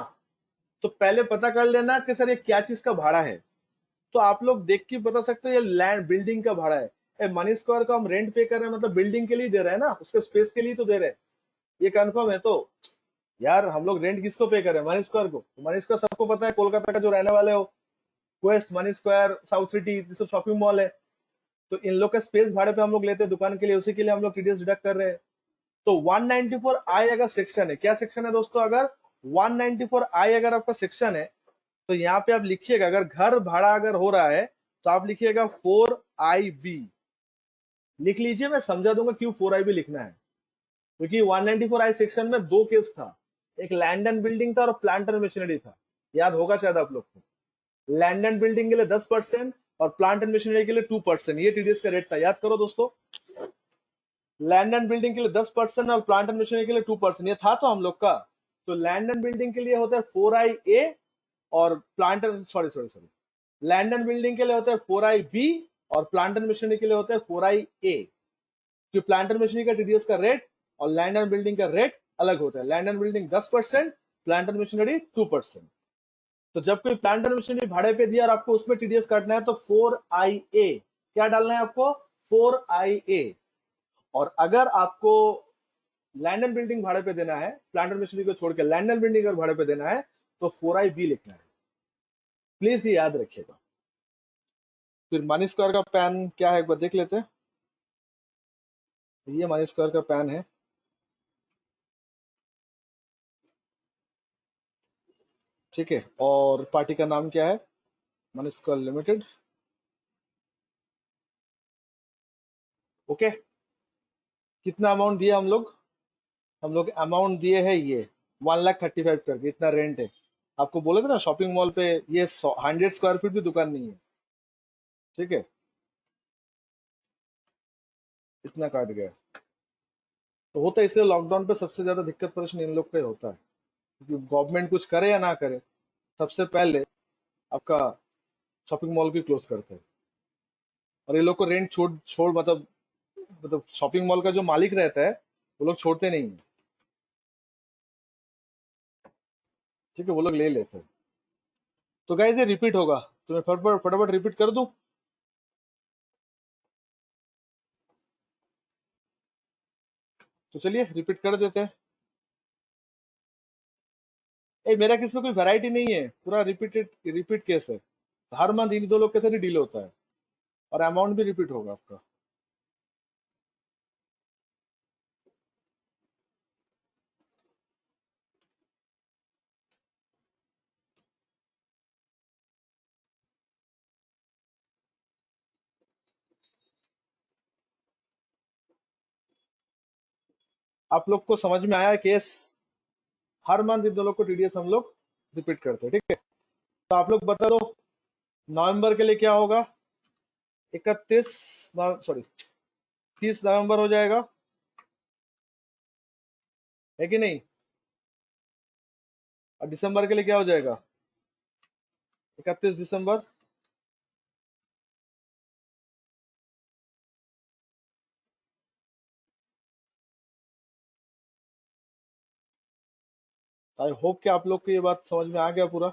तो पहले पता कर लेना कि सर ये क्या चीज का भाड़ा है। तो आप लोग देख के बता सकते हो ये लैंड बिल्डिंग का भाड़ा है। मनी स्क्वायर को हम रेंट पे कर रहे हैं, मतलब बिल्डिंग के लिए दे रहे हैं ना, उसके स्पेस के लिए तो दे रहे हैं, ये कंफर्म है। तो यार हम लोग रेंट किसको पे कर रहे हैं? मनी स्क्वायर को। मनी स्क्वायर सबको पता है, कोलकाता का जो रहने वाले हो, quest, money square, south city, ये सब शॉपिंग मॉल है। तो इन लोग का स्पेस भाड़े पे हम लोग लेते हैं दुकान के लिए, उसी के लिए हम लोग टीडीएस डिडक्ट कर रहे हैं। तो 194I अगर सेक्शन है, क्या सेक्शन है दोस्तों, अगर 194I अगर आपका सेक्शन है तो यहाँ पे आप लिखिएगा, अगर घर भाड़ा अगर हो रहा है तो आप लिखिएगा 4IB लिख लीजिए, मैं समझा दूंगा क्यों 4IB लिखना है। क्योंकि 194I सेक्शन में दो केस था, एक लैंड एंड बिल्डिंग था और प्लांट एंड मशीनरी था, याद होगा शायद आप लोग को। लैंड एंड बिल्डिंग के लिए 10% और प्लांट एंड मशीनरी के लिए 2%, ये टीडीएस का रेट था, याद करो दोस्तों। लैंड एंड बिल्डिंग के लिए 10% और प्लांट एंड मशीनरी के लिए 2%, ये था तो हम लोग का। तो लैंड एंड बिल्डिंग के लिए होता है 4IA और plant sorry land and building के लिए होता है 4IB और प्लांट एंड मशीनरी के लिए होता है 4IA। कि प्लांट एंड मशीनरी का टीडीएस का रेट और लैंड एंड बिल्डिंग का रेट अलग होता है। Land and building 10%, plant and machinery 2%। तो जब कोई प्लांट एंड मशीनरी भाड़े पे दिया और आपको उसमें टीडीएस काटना है तो 4IA, क्या डालना है आपको, 4IA। और अगर आपको लैंड एंड बिल्डिंग भाड़े पे देना है, प्लांट एंड मशीनरी को छोड़ के लैंड एंड बिल्डिंग अगर भाड़े पे देना है तो 4IB लिखना है, प्लीज ये याद रखिएगा। फिर मनी स्क्वायर का पैन क्या है एक बार देख लेते हैं। ये मनी स्क्वायर का पैन है, ठीक है, और पार्टी का नाम क्या है, मनी स्क्वायर लिमिटेड। ओके, कितना अमाउंट दिया हम लोग अमाउंट दिए है ये 1,35,000 करके, इतना रेंट है। आपको बोले थे ना शॉपिंग मॉल पे ये 100 स्क्वायर फीट भी दुकान नहीं है, ठीक है, इतना काट गया। तो होता है, इसलिए लॉकडाउन पे सबसे ज्यादा दिक्कत परेशानी इन लोग पे होता है, क्योंकि गवर्नमेंट कुछ करे या ना करे, सबसे पहले आपका शॉपिंग मॉल भी क्लोज करते हैं। और ये लोग को रेंट छोड़ छोड़ मतलब शॉपिंग मॉल का जो मालिक रहता है वो लोग छोड़ते नहीं है, ठीक है, वो लोग ले लेते हैं। तो गाइस ये रिपीट होगा, तो मैं फटाफट रिपीट कर दूं। तो चलिए रिपीट कर देते हैं। मेरा किस में कोई वैरायटी नहीं है, पूरा रिपीट केस है। हर मंथ इन दो लोग के साथ ही डील होता है और अमाउंट भी रिपीट होगा आपका। आप लोग को समझ में आया केस? हर मंथ इन दो लोग को टीडीएस हम लोग रिपीट करते हैं, ठीक है। तो आप लोग बता दो नवंबर के लिए क्या होगा, 30 नवंबर हो जाएगा, है कि नहीं? और दिसंबर के लिए क्या हो जाएगा, 31 दिसंबर। आई होप कि आप लोग को ये बात समझ में आ गया पूरा।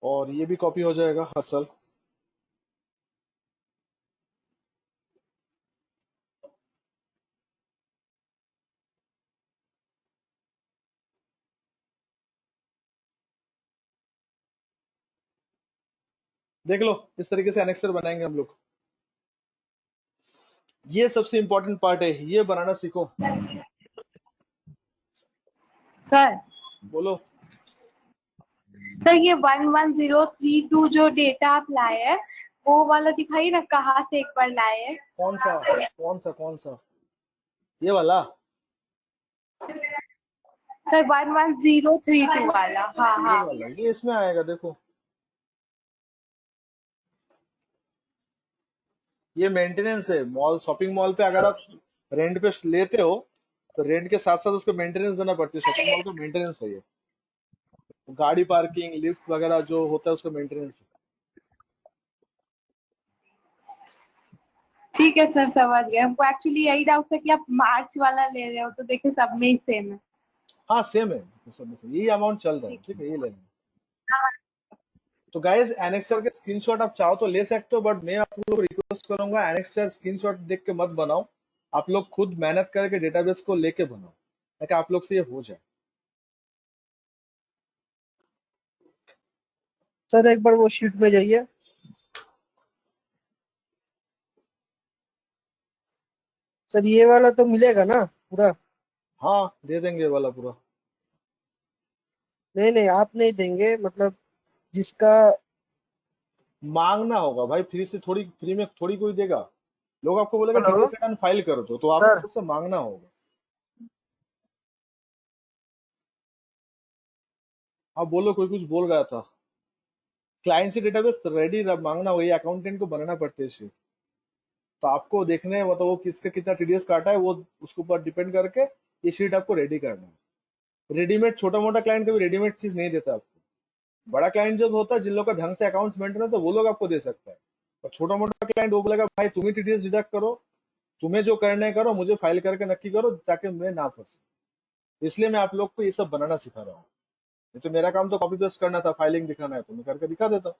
और ये भी कॉपी हो जाएगा हर साल। देख लो, इस तरीके से एनेक्सर बनाएंगे हम लोग। ये सबसे इंपॉर्टेंट पार्ट है, ये बनाना सीखो। सर बोलो। सर ये 11032 जो डेटा आप लाए हैं वो वाला दिखाइए ना, कहाँ से एक बार लाए हैं? कौन सा ये वाला? सर 11032 वाला, हाँ ये हाँ। वाला, ये इसमें आएगा, देखो ये मेंटेनेंस है। मॉल, शॉपिंग मॉल पे अगर आप रेंट पे लेते हो तो रेंट के साथ साथ उसको मेंटेनेंस देना पड़ती है। शॉपिंग मॉल का मेंटेनेंस है ये, गाड़ी पार्किंग, लिफ्ट वगैरह जो होता है उसका मेंटेनेंस है। ठीक है सर, समझ गए। हमको एक्चुअली यही डाउट था कि आप मार्च वाला ले रहे हो, तो देखिए सब में ही सेम है। हाँ सेम है, सब में से यही अमाउंट चल रहा है, ठीक है, ये लेना है। तो गाइस एनेक्सर के स्क्रीनशॉट आप चाहो तो ले सकते हो, बट मैं आप लोगों को रिक्वेस्ट करूंगा एनेक्सर स्क्रीनशॉट देख के मत बनाओ, आप लोग खुद मेहनत करके डेटाबेस को लेके बनाओ ताकि आप लोग से ये हो जाए। सर एक बार वो शीट में जाइए। सर ये वाला तो मिलेगा ना पूरा? हाँ दे देंगे ये वाला पूरा। नहीं नहीं, आप नहीं देंगे, मतलब जिसका। मांगना होगा भाई, फ्री में थोड़ी कोई देगा। लोग आपको बोलेगा हेलो टीडीएस रिटर्न फाइल करो तो आपको सर। उससे मांगना होगा। आप बोलो, कोई कुछ बोल रहा था। क्लाइंट से डेटाबेस रेडी मांगना होगा, ये अकाउंटेंट को बनाना पड़ते हैं शीट। तो आपको देखने मतलब वो किसका कितना टीडीएस काटा है, वो उसके ऊपर डिपेंड करके ये शीट आपको रेडी करना है। रेडीमेड छोटा मोटा क्लाइंट कभी रेडीमेड चीज नहीं देता आपको। बड़ा क्लाइंट जब होता है, जिन लोग का ढंग से अकाउंट्स मेंटेन है, तो वो लोग आपको दे सकता है। और छोटा मोटा क्लाइंट वो बोलेगा भाई तुम ही टीडीएस डिडक्ट करो, तुम्हें जो करना है करो, मुझे फाइल करके नक्की करो ताकि मैं ना फंसू। इसलिए मैं आप लोग को ये सब बनाना सिखा रहा हूँ। नहीं तो मेरा काम तो कॉपी पेस्ट करना था, फाइलिंग दिखाना है तो मैं करके दिखा देता,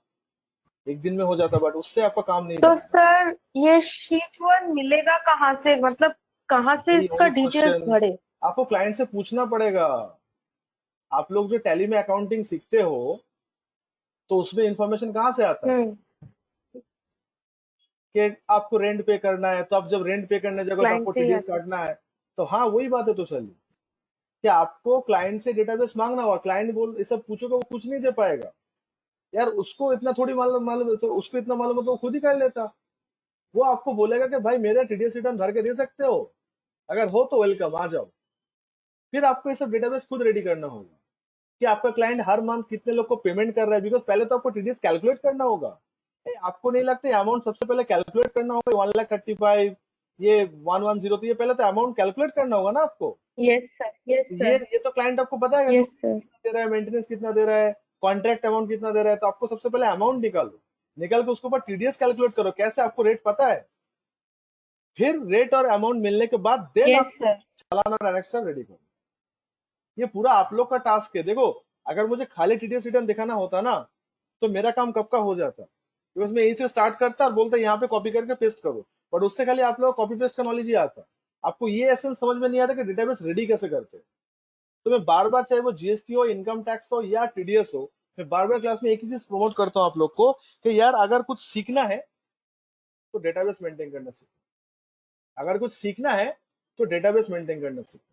एक दिन में हो जाता, बट उससे आपका काम नहीं तो बनेगा। सर ये शीट 1 मिलेगा कहाँ से, मतलब कहाँ से वही इसका वही डिटेल्स क्वेश्चन भरे? आपको क्लाइंट से पूछना पड़ेगा। आप लोग जो टैली में अकाउंटिंग सीखते हो तो उसमें इंफॉर्मेशन कहाँ से आता है हम्म। कि आपको रेंट पे करना है, तो आप जब रेंट पे करने जाओगे तो क्लाइंट आपको से ही टीडीएस आता है। काटना है। तो हाँ वही बात है तो चलिए, कि आपको क्लाइंट से डेटाबेस मांगना होगा। क्लाइंट बोल ये सब पूछोगे वो कुछ नहीं दे पाएगा यार, उसको इतना थोड़ी मालूम मालूम तो उसको इतना मालूम है तो वो खुद ही कर लेता। वो आपको बोलेगा कि भाई मेरा टीडीएस रिटर्न भर के दे सकते हो, अगर हो तो वेलकम आ जाओ। फिर आपको ये सब डेटाबेस खुद रेडी करना होगा कि आपका क्लाइंट हर मंथ कितने लोग को पेमेंट कर रहा है, बिकॉज पहले तो आपको टीडीएस कैलकुलेट करना होगा। आपको नहीं लगता अमाउंट सबसे पहले कैलकुलेट करना होगा? 1,35,000 ये 110, तो ये पहले तो अमाउंट कैलकुलेट करना होगा ना आपको। यस सर, यस तो सर, ये तो क्लाइंट आपको बताएगा कि यस उसको सर। कितना दे रहा है, मेंटेनेंस कितना दे रहा है, कॉन्ट्रैक्ट अमाउंट कितना दे रहा है। तो आपको सबसे पहले अमाउंट निकालो, निकाल के उसके ऊपर टीडीएस कैलकुलेट करो, कैसे आपको रेट पता है। फिर रेट और अमाउंट मिलने के बाद देन यस आप सर। चालान और एनेक्सर रेडी करो। ये पूरा आप लोग का टास्क है। देखो अगर मुझे खाली टीडीएस रिटर्न दिखाना होता ना तो मेरा काम कब का हो जाता, बिकॉज मैं यही से स्टार्ट करता और बोलता यहाँ पे कॉपी करके पेस्ट करो। बट उससे खाली आप लोग कॉपी पेस्ट का नॉलेज ही आता, आपको ये एसेंस समझ में नहीं आता कि डेटाबेस रेडी कैसे करते। तो मैं बार बार, चाहे वो जीएसटी हो, इनकम टैक्स हो या टीडीएस हो, मैं बार बार क्लास में एक ही चीज प्रमोट करता हूँ आप लोग को कि यार अगर कुछ सीखना है तो डेटाबेस मेंटेन करना सीखो। अगर कुछ सीखना है तो डेटाबेस मेंटेन करना सीखो,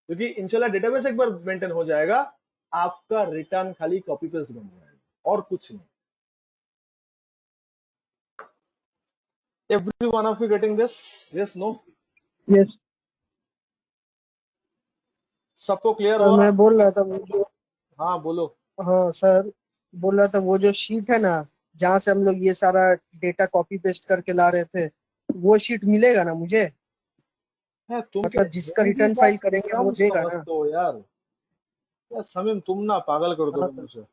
क्योंकि इंशाल्लाह डेटाबेस एक बार मेंटेन हो जाएगा, आपका रिटर्न खाली कॉपी पेस्ट बन जाएगा और कुछ नहीं। Every one of you getting this? Yes no? Yes सबको क्लियर सर, हो रहा? मैं बोल रहा था वो जो। हाँ बोलो। हाँ सर, बोल रहा था वो जो शीट है ना, जहाँ से हम लोग ये सारा डेटा कॉपी पेस्ट करके ला रहे थे, वो शीट मिलेगा ना मुझे? है तुम क्या मतलब जिसका हिंदी रिटर्न फाइल बात करेंगे वो कम देगा ना? समझते हो यार? यार समीम तुम ना पागल कर हाँ दोगे सर। मुझे।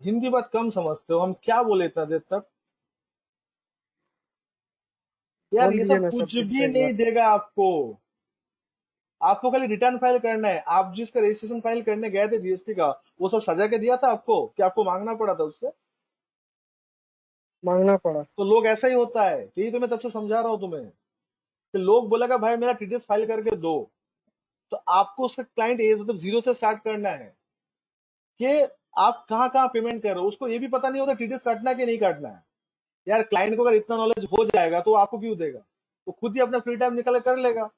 हिंदी बात कम समझते हो, हम क्या बोले इतना देर तक? यार बोल ये दीजिए सब ना सर कुछ फिर भी से एक बार। नहीं देगा आपको। आपको खाली रिटर्न फाइल करना है। आप जिसका रजिस्ट्रेशन फाइल करने गए थे जीएसटी का, वो सब सजा के दिया था आपको कि आपको मांगना पड़ा था उससे? मांगना पड़ा। तो लोग ऐसा ही होता है, यही तो मैं तब से समझा रहा हूँ तुम्हें कि लोग बोलेगा भाई मेरा टीडीएस फाइल करके दो, तो आपको उसका क्लाइंट मतलब जीरो से स्टार्ट करना है कि आप कहाँ कहाँ पेमेंट कर रहे हो। उसको ये भी पता नहीं होता टीडीएस काटना है कि नहीं काटना है। यार क्लाइंट को अगर इतना नॉलेज हो जाएगा तो आपको क्यों देगा? वो खुद ही अपना फ्री टाइम निकल कर लेगा।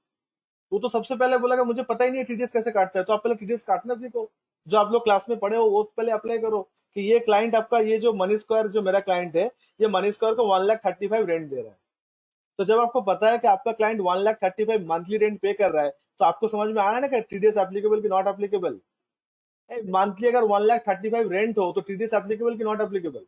वो तो सबसे पहले बोलेगा मुझे पता ही नहीं है टीडीएस कैसे काटता है। तो आप पहले टीडीएस काटना सीखो, जो आप लोग क्लास में पढ़े हो वो पहले अप्लाई करो कि ये क्लाइंट आपका, ये जो मनी स्क्वायर जो मेरा क्लाइंट है, ये मनी स्क्वायर को 1,35,000 रेंट दे रहा है। तो जब आपको पता है कि आपका क्लाइंट 1,35,000 मंथली रेंट पे कर रहा है, तो आपको समझ में आ रहा है ना कि टीडीएस एप्लीकेबल की नॉट एप्लीकेबल। मंथली अगर 1,35,000 रेंट हो तो टीडीएस एप्लीकेबल की not applicable?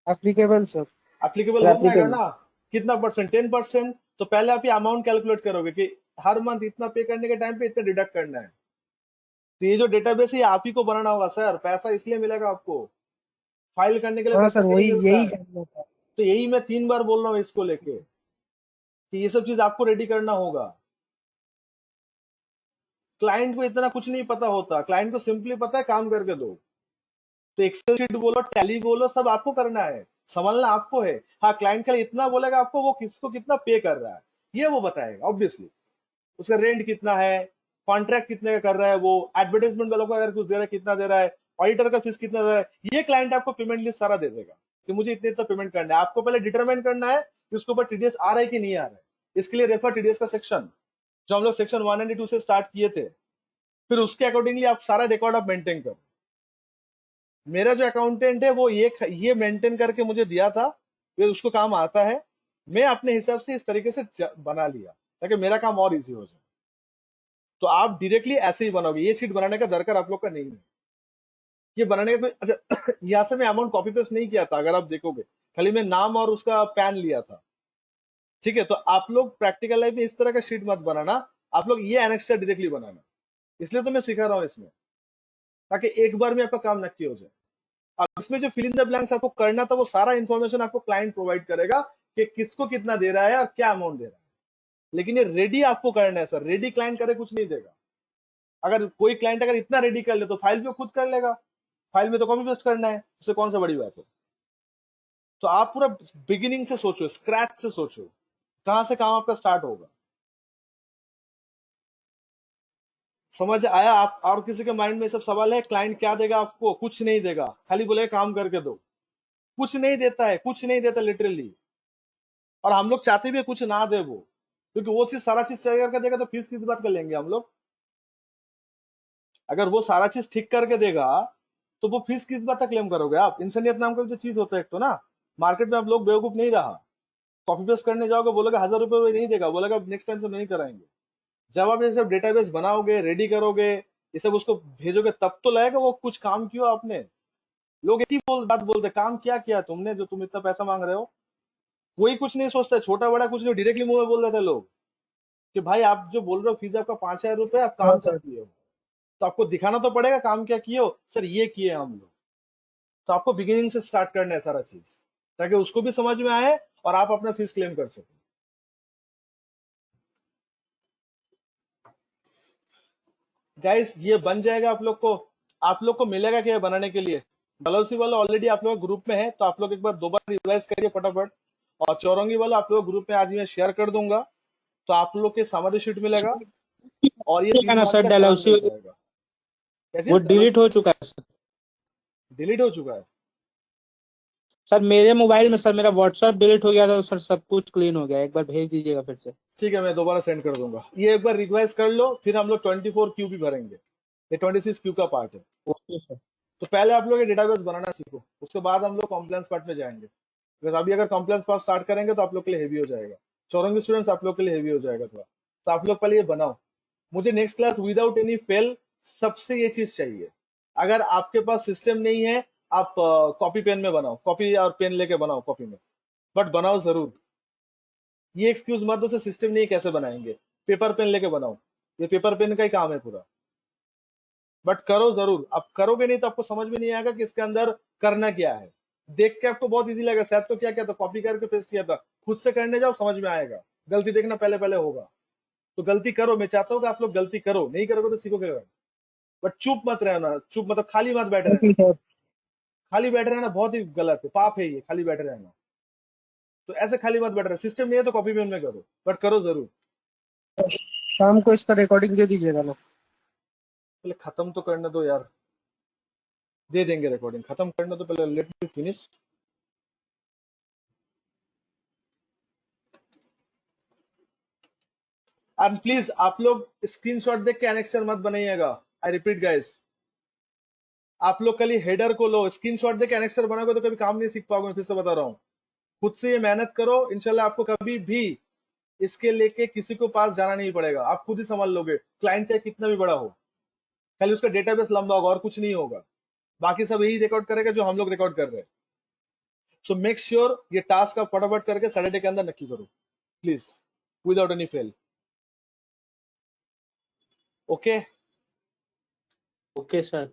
Applicable sir. Applicable हो जाएगा एप्लीकेबल। ना। कितना परसेंट? 10%। तो पहले आप ये अमाउंट कैलकुलेट करोगे कि हर मंथ इतना पे करने के टाइम पे इतना डिडक्ट करना है। तो ये जो डेटाबेस है ये आप ही को बनाना होगा सर। पैसा इसलिए मिलेगा आपको, फाइल करने के लिए हाँ पैसा सर, नहीं वही मिलता यही है। जानना था। तो यही मैं 3 बार बोल रहा हूँ इसको लेके कि ये सब चीज आपको रेडी करना होगा। क्लाइंट को इतना कुछ नहीं पता होता, क्लाइंट को सिंपली पता है काम करके दो। तो एक्सेल शीट बोलो, टैली बोलो, सब आपको करना है, संभालना आपको है। हाँ, क्लाइंट खाली इतना बोलेगा आपको, वो किसको कितना पे कर रहा है ये वो बताएगा ऑब्वियसली, उसका रेंट कितना है, कॉन्ट्रैक्ट कितने का कर रहा है, वो एडवर्टाइजमेंट वालों को अगर कुछ दे रहा है कितना दे रहा है, ऑडिटर का फीस कितना दे रहा है, ये क्लाइंट आपको पेमेंट लिस्ट सारा दे देगा कि मुझे इतने इतना पेमेंट करना है। आपको पहले डिटरमाइन करना है कि उसके ऊपर टीडीएस आ रहा है कि नहीं आ रहा है। इसके लिए रेफर टीडीएस का सेक्शन जो हम लोग सेक्शन 192 से स्टार्ट किए थे, फिर उसके अकॉर्डिंगली आप सारा रिकॉर्ड आप मेंटेन करो। मेरा जो अकाउंटेंट है वो ये मेंटेन करके मुझे दिया था, फिर उसको काम आता है, मैं अपने हिसाब से इस तरीके से बना लिया ताकि मेरा काम और इजी हो जाए। तो आप डायरेक्टली ऐसे ही बनाओगे, ये शीट बनाने का दरकार आप लोग का नहीं है। ये बनाने का कोई अच्छा यहाँ से मैं अमाउंट कॉपी पेस्ट नहीं किया था, अगर आप देखोगे खाली मैं नाम और उसका पैन लिया था, ठीक है। तो आप लोग प्रैक्टिकल लाइफ में इस तरह का शीट मत बनाना, आप लोग ये एनेक्सर डायरेक्टली बनाना, इसलिए तो मैं सिखा रहा हूँ इसमें, ताकि एक बार में आपका काम नक्की हो जाए। अब इसमें जो फिल इन द ब्लैंक्स आपको करना था वो सारा इंफॉर्मेशन आपको क्लाइंट प्रोवाइड करेगा कि किसको कितना दे रहा है और क्या अमाउंट दे रहा है, लेकिन ये रेडी आपको करना है सर, रेडी क्लाइंट करे कुछ नहीं देगा। अगर कोई क्लाइंट अगर इतना रेडी कर ले तो फाइल पे खुद कर लेगा, फाइल में तो कॉपी पेस्ट करना है, उससे कौन सा बड़ी बात है। तो आप पूरा बिगिनिंग से सोचो, स्क्रैच से सोचो, कहां से काम आपका स्टार्ट होगा। समझ आया आप? और किसी के माइंड में सब सवाल है? क्लाइंट क्या देगा आपको? कुछ नहीं देगा, खाली बोलेगा काम करके दो, कुछ नहीं देता है, कुछ नहीं देता लिटरली। और हम लोग चाहते भी है कुछ ना दे वो, क्योंकि वो चीज सारा चीज सही करके देगा तो फीस किस बात कर लेंगे हम लोग। अगर वो सारा चीज ठीक करके देगा तो वो फीस किस बात का क्लेम करोगे आप? इंसानियत नाम का जो चीज होता है एक तो ना, मार्केट में आप लोग बेवकूफ नहीं रहा, कॉपी पेस्ट करने जाओगे बोलोगे 1000 रुपए नहीं देगा, बोलेगा नेक्स्ट टाइम से नहीं कराएंगे। जब आप ये सब डेटाबेस बनाओगे, रेडी करोगे, ये सब उसको भेजोगे, तब तो लगेगा वो कुछ काम किया आपने। लोग एक ही बात बोलते, काम क्या किया तुमने जो तुम इतना पैसा मांग रहे हो? कोई कुछ नहीं सोचता, छोटा बड़ा कुछ नहीं, डायरेक्टली मुंह में बोल देते लोग कि भाई आप जो बोल रहे हो फीस आपका 5000 रुपए, आप हाँ काम क्या सर। किए हो, तो आपको दिखाना तो पड़ेगा काम क्या किए हो। सर ये किए हम लोग। तो आपको बिगिनिंग से स्टार्ट करना है सारा चीज, ताकि उसको भी समझ में आए और आप अपना फीस क्लेम कर सको। गाइस ये बन जाएगा आप लोग को मिलेगा क्या बनाने के लिए? डलहौसी वाला ऑलरेडी आप लोग ग्रुप में है, तो आप लोग एक बार दोबारा रिवाइज करिए फटाफट। और चौरंगी वाला आप लोग ग्रुप में आज मैं शेयर कर दूंगा, तो आप लोग के समरी शीट मिलेगा और ये है ना 3 मार्च सर, का चालान डलहौसी मिल जाएगा। क्या वो चीज? डिलीट हो चुका है सर। डिलीट हो चुका है? सर मेरे मोबाइल में सर मेरा व्हाट्सएप डिलीट हो गया था, तो सर सब कुछ क्लीन हो गया, एक बार भेज दीजिएगा फिर से। ठीक है, मैं दोबारा सेंड कर दूंगा। ये एक बार रिवाइज कर लो, फिर हम लोग 24 क्यू भी भरेंगे, ये 26 क्यू का पार्ट है। Okay sir. तो पहले आप लोग ये डेटाबेस बनाना सीखो, उसके बाद हम लोग कॉम्प्लायंस पार्ट में जाएंगे। बिकॉज अभी अगर कॉम्प्लायंस पार्ट स्टार्ट करेंगे तो आप लोग के लिए हेवी हो जाएगा, चौरंगी स्टूडेंट्स आप लोग के लिए हेवी हो जाएगा थोड़ा। तो आप लोग पहले ये बनाओ। मुझे next class without any fail सबसे ये चीज चाहिए। अगर आपके पास सिस्टम नहीं है, आप कॉपी पेन में बनाओ, कॉपी और पेन लेके बनाओ कॉपी में, बट बनाओ जरूर। ये एक्सक्यूज मत दो से सिस्टम नहीं कैसे बनाएंगे, पेपर पेन लेके बनाओ, ये पेपर पेन का ही काम है पूरा। बट करो जरूर, आप करोगे नहीं तो आपको समझ में नहीं आएगा कि इसके अंदर करना क्या है। देख के आपको बहुत इजी लगेगा, शायद तो क्या किया था, कॉपी करके पेस्ट किया था, खुद से करने जाओ समझ में आएगा। गलती देखना पहले पहले होगा, तो गलती करो। मैं चाहता हूँ कि आप लोग गलती करो, नहीं करोगे तो सीखोगे। बट चुप मत रहना, चुप मतलब खाली मत बैठे रहना, सर खाली बैठे रहना बहुत ही गलत है, पाप है ये खाली बैठे रहना। तो ऐसे खाली मत बैठ रहे, सिस्टम नहीं है तो कॉपी पेन में करो, बट करो जरूर। शाम को इसका रिकॉर्डिंग दे दीजिएगा ना। पहले खत्म तो करने दो यार, दे देंगे रिकॉर्डिंग, खत्म करने तो पहले, let me finish. And please आप लोग स्क्रीनशॉट देख के एनेक्सर मत बनाइएगा। आई रिपीट गाइस, आप लोग कल हेडर को लो, स्क्रीनशॉट देख के एनेक्सर बनाओगे तो कभी काम नहीं सीख पाओगे। फिर से बता रहा हूँ, खुद से ये मेहनत करो, इंशाल्लाह आपको कभी भी इसके लेके किसी को पास जाना नहीं पड़ेगा, आप खुद ही संभाल लोगे। क्लाइंट चाहे कितना भी बड़ा हो, खाली उसका डेटाबेस लंबा होगा और कुछ नहीं होगा, बाकी सब यही रिकॉर्ड करेगा जो हम लोग रिकॉर्ड कर रहे हैं। सो मेक श्योर ये टास्क आप फटाफट करके सैटरडे के अंदर नक्की करो please, without any fail. Okay okay sir.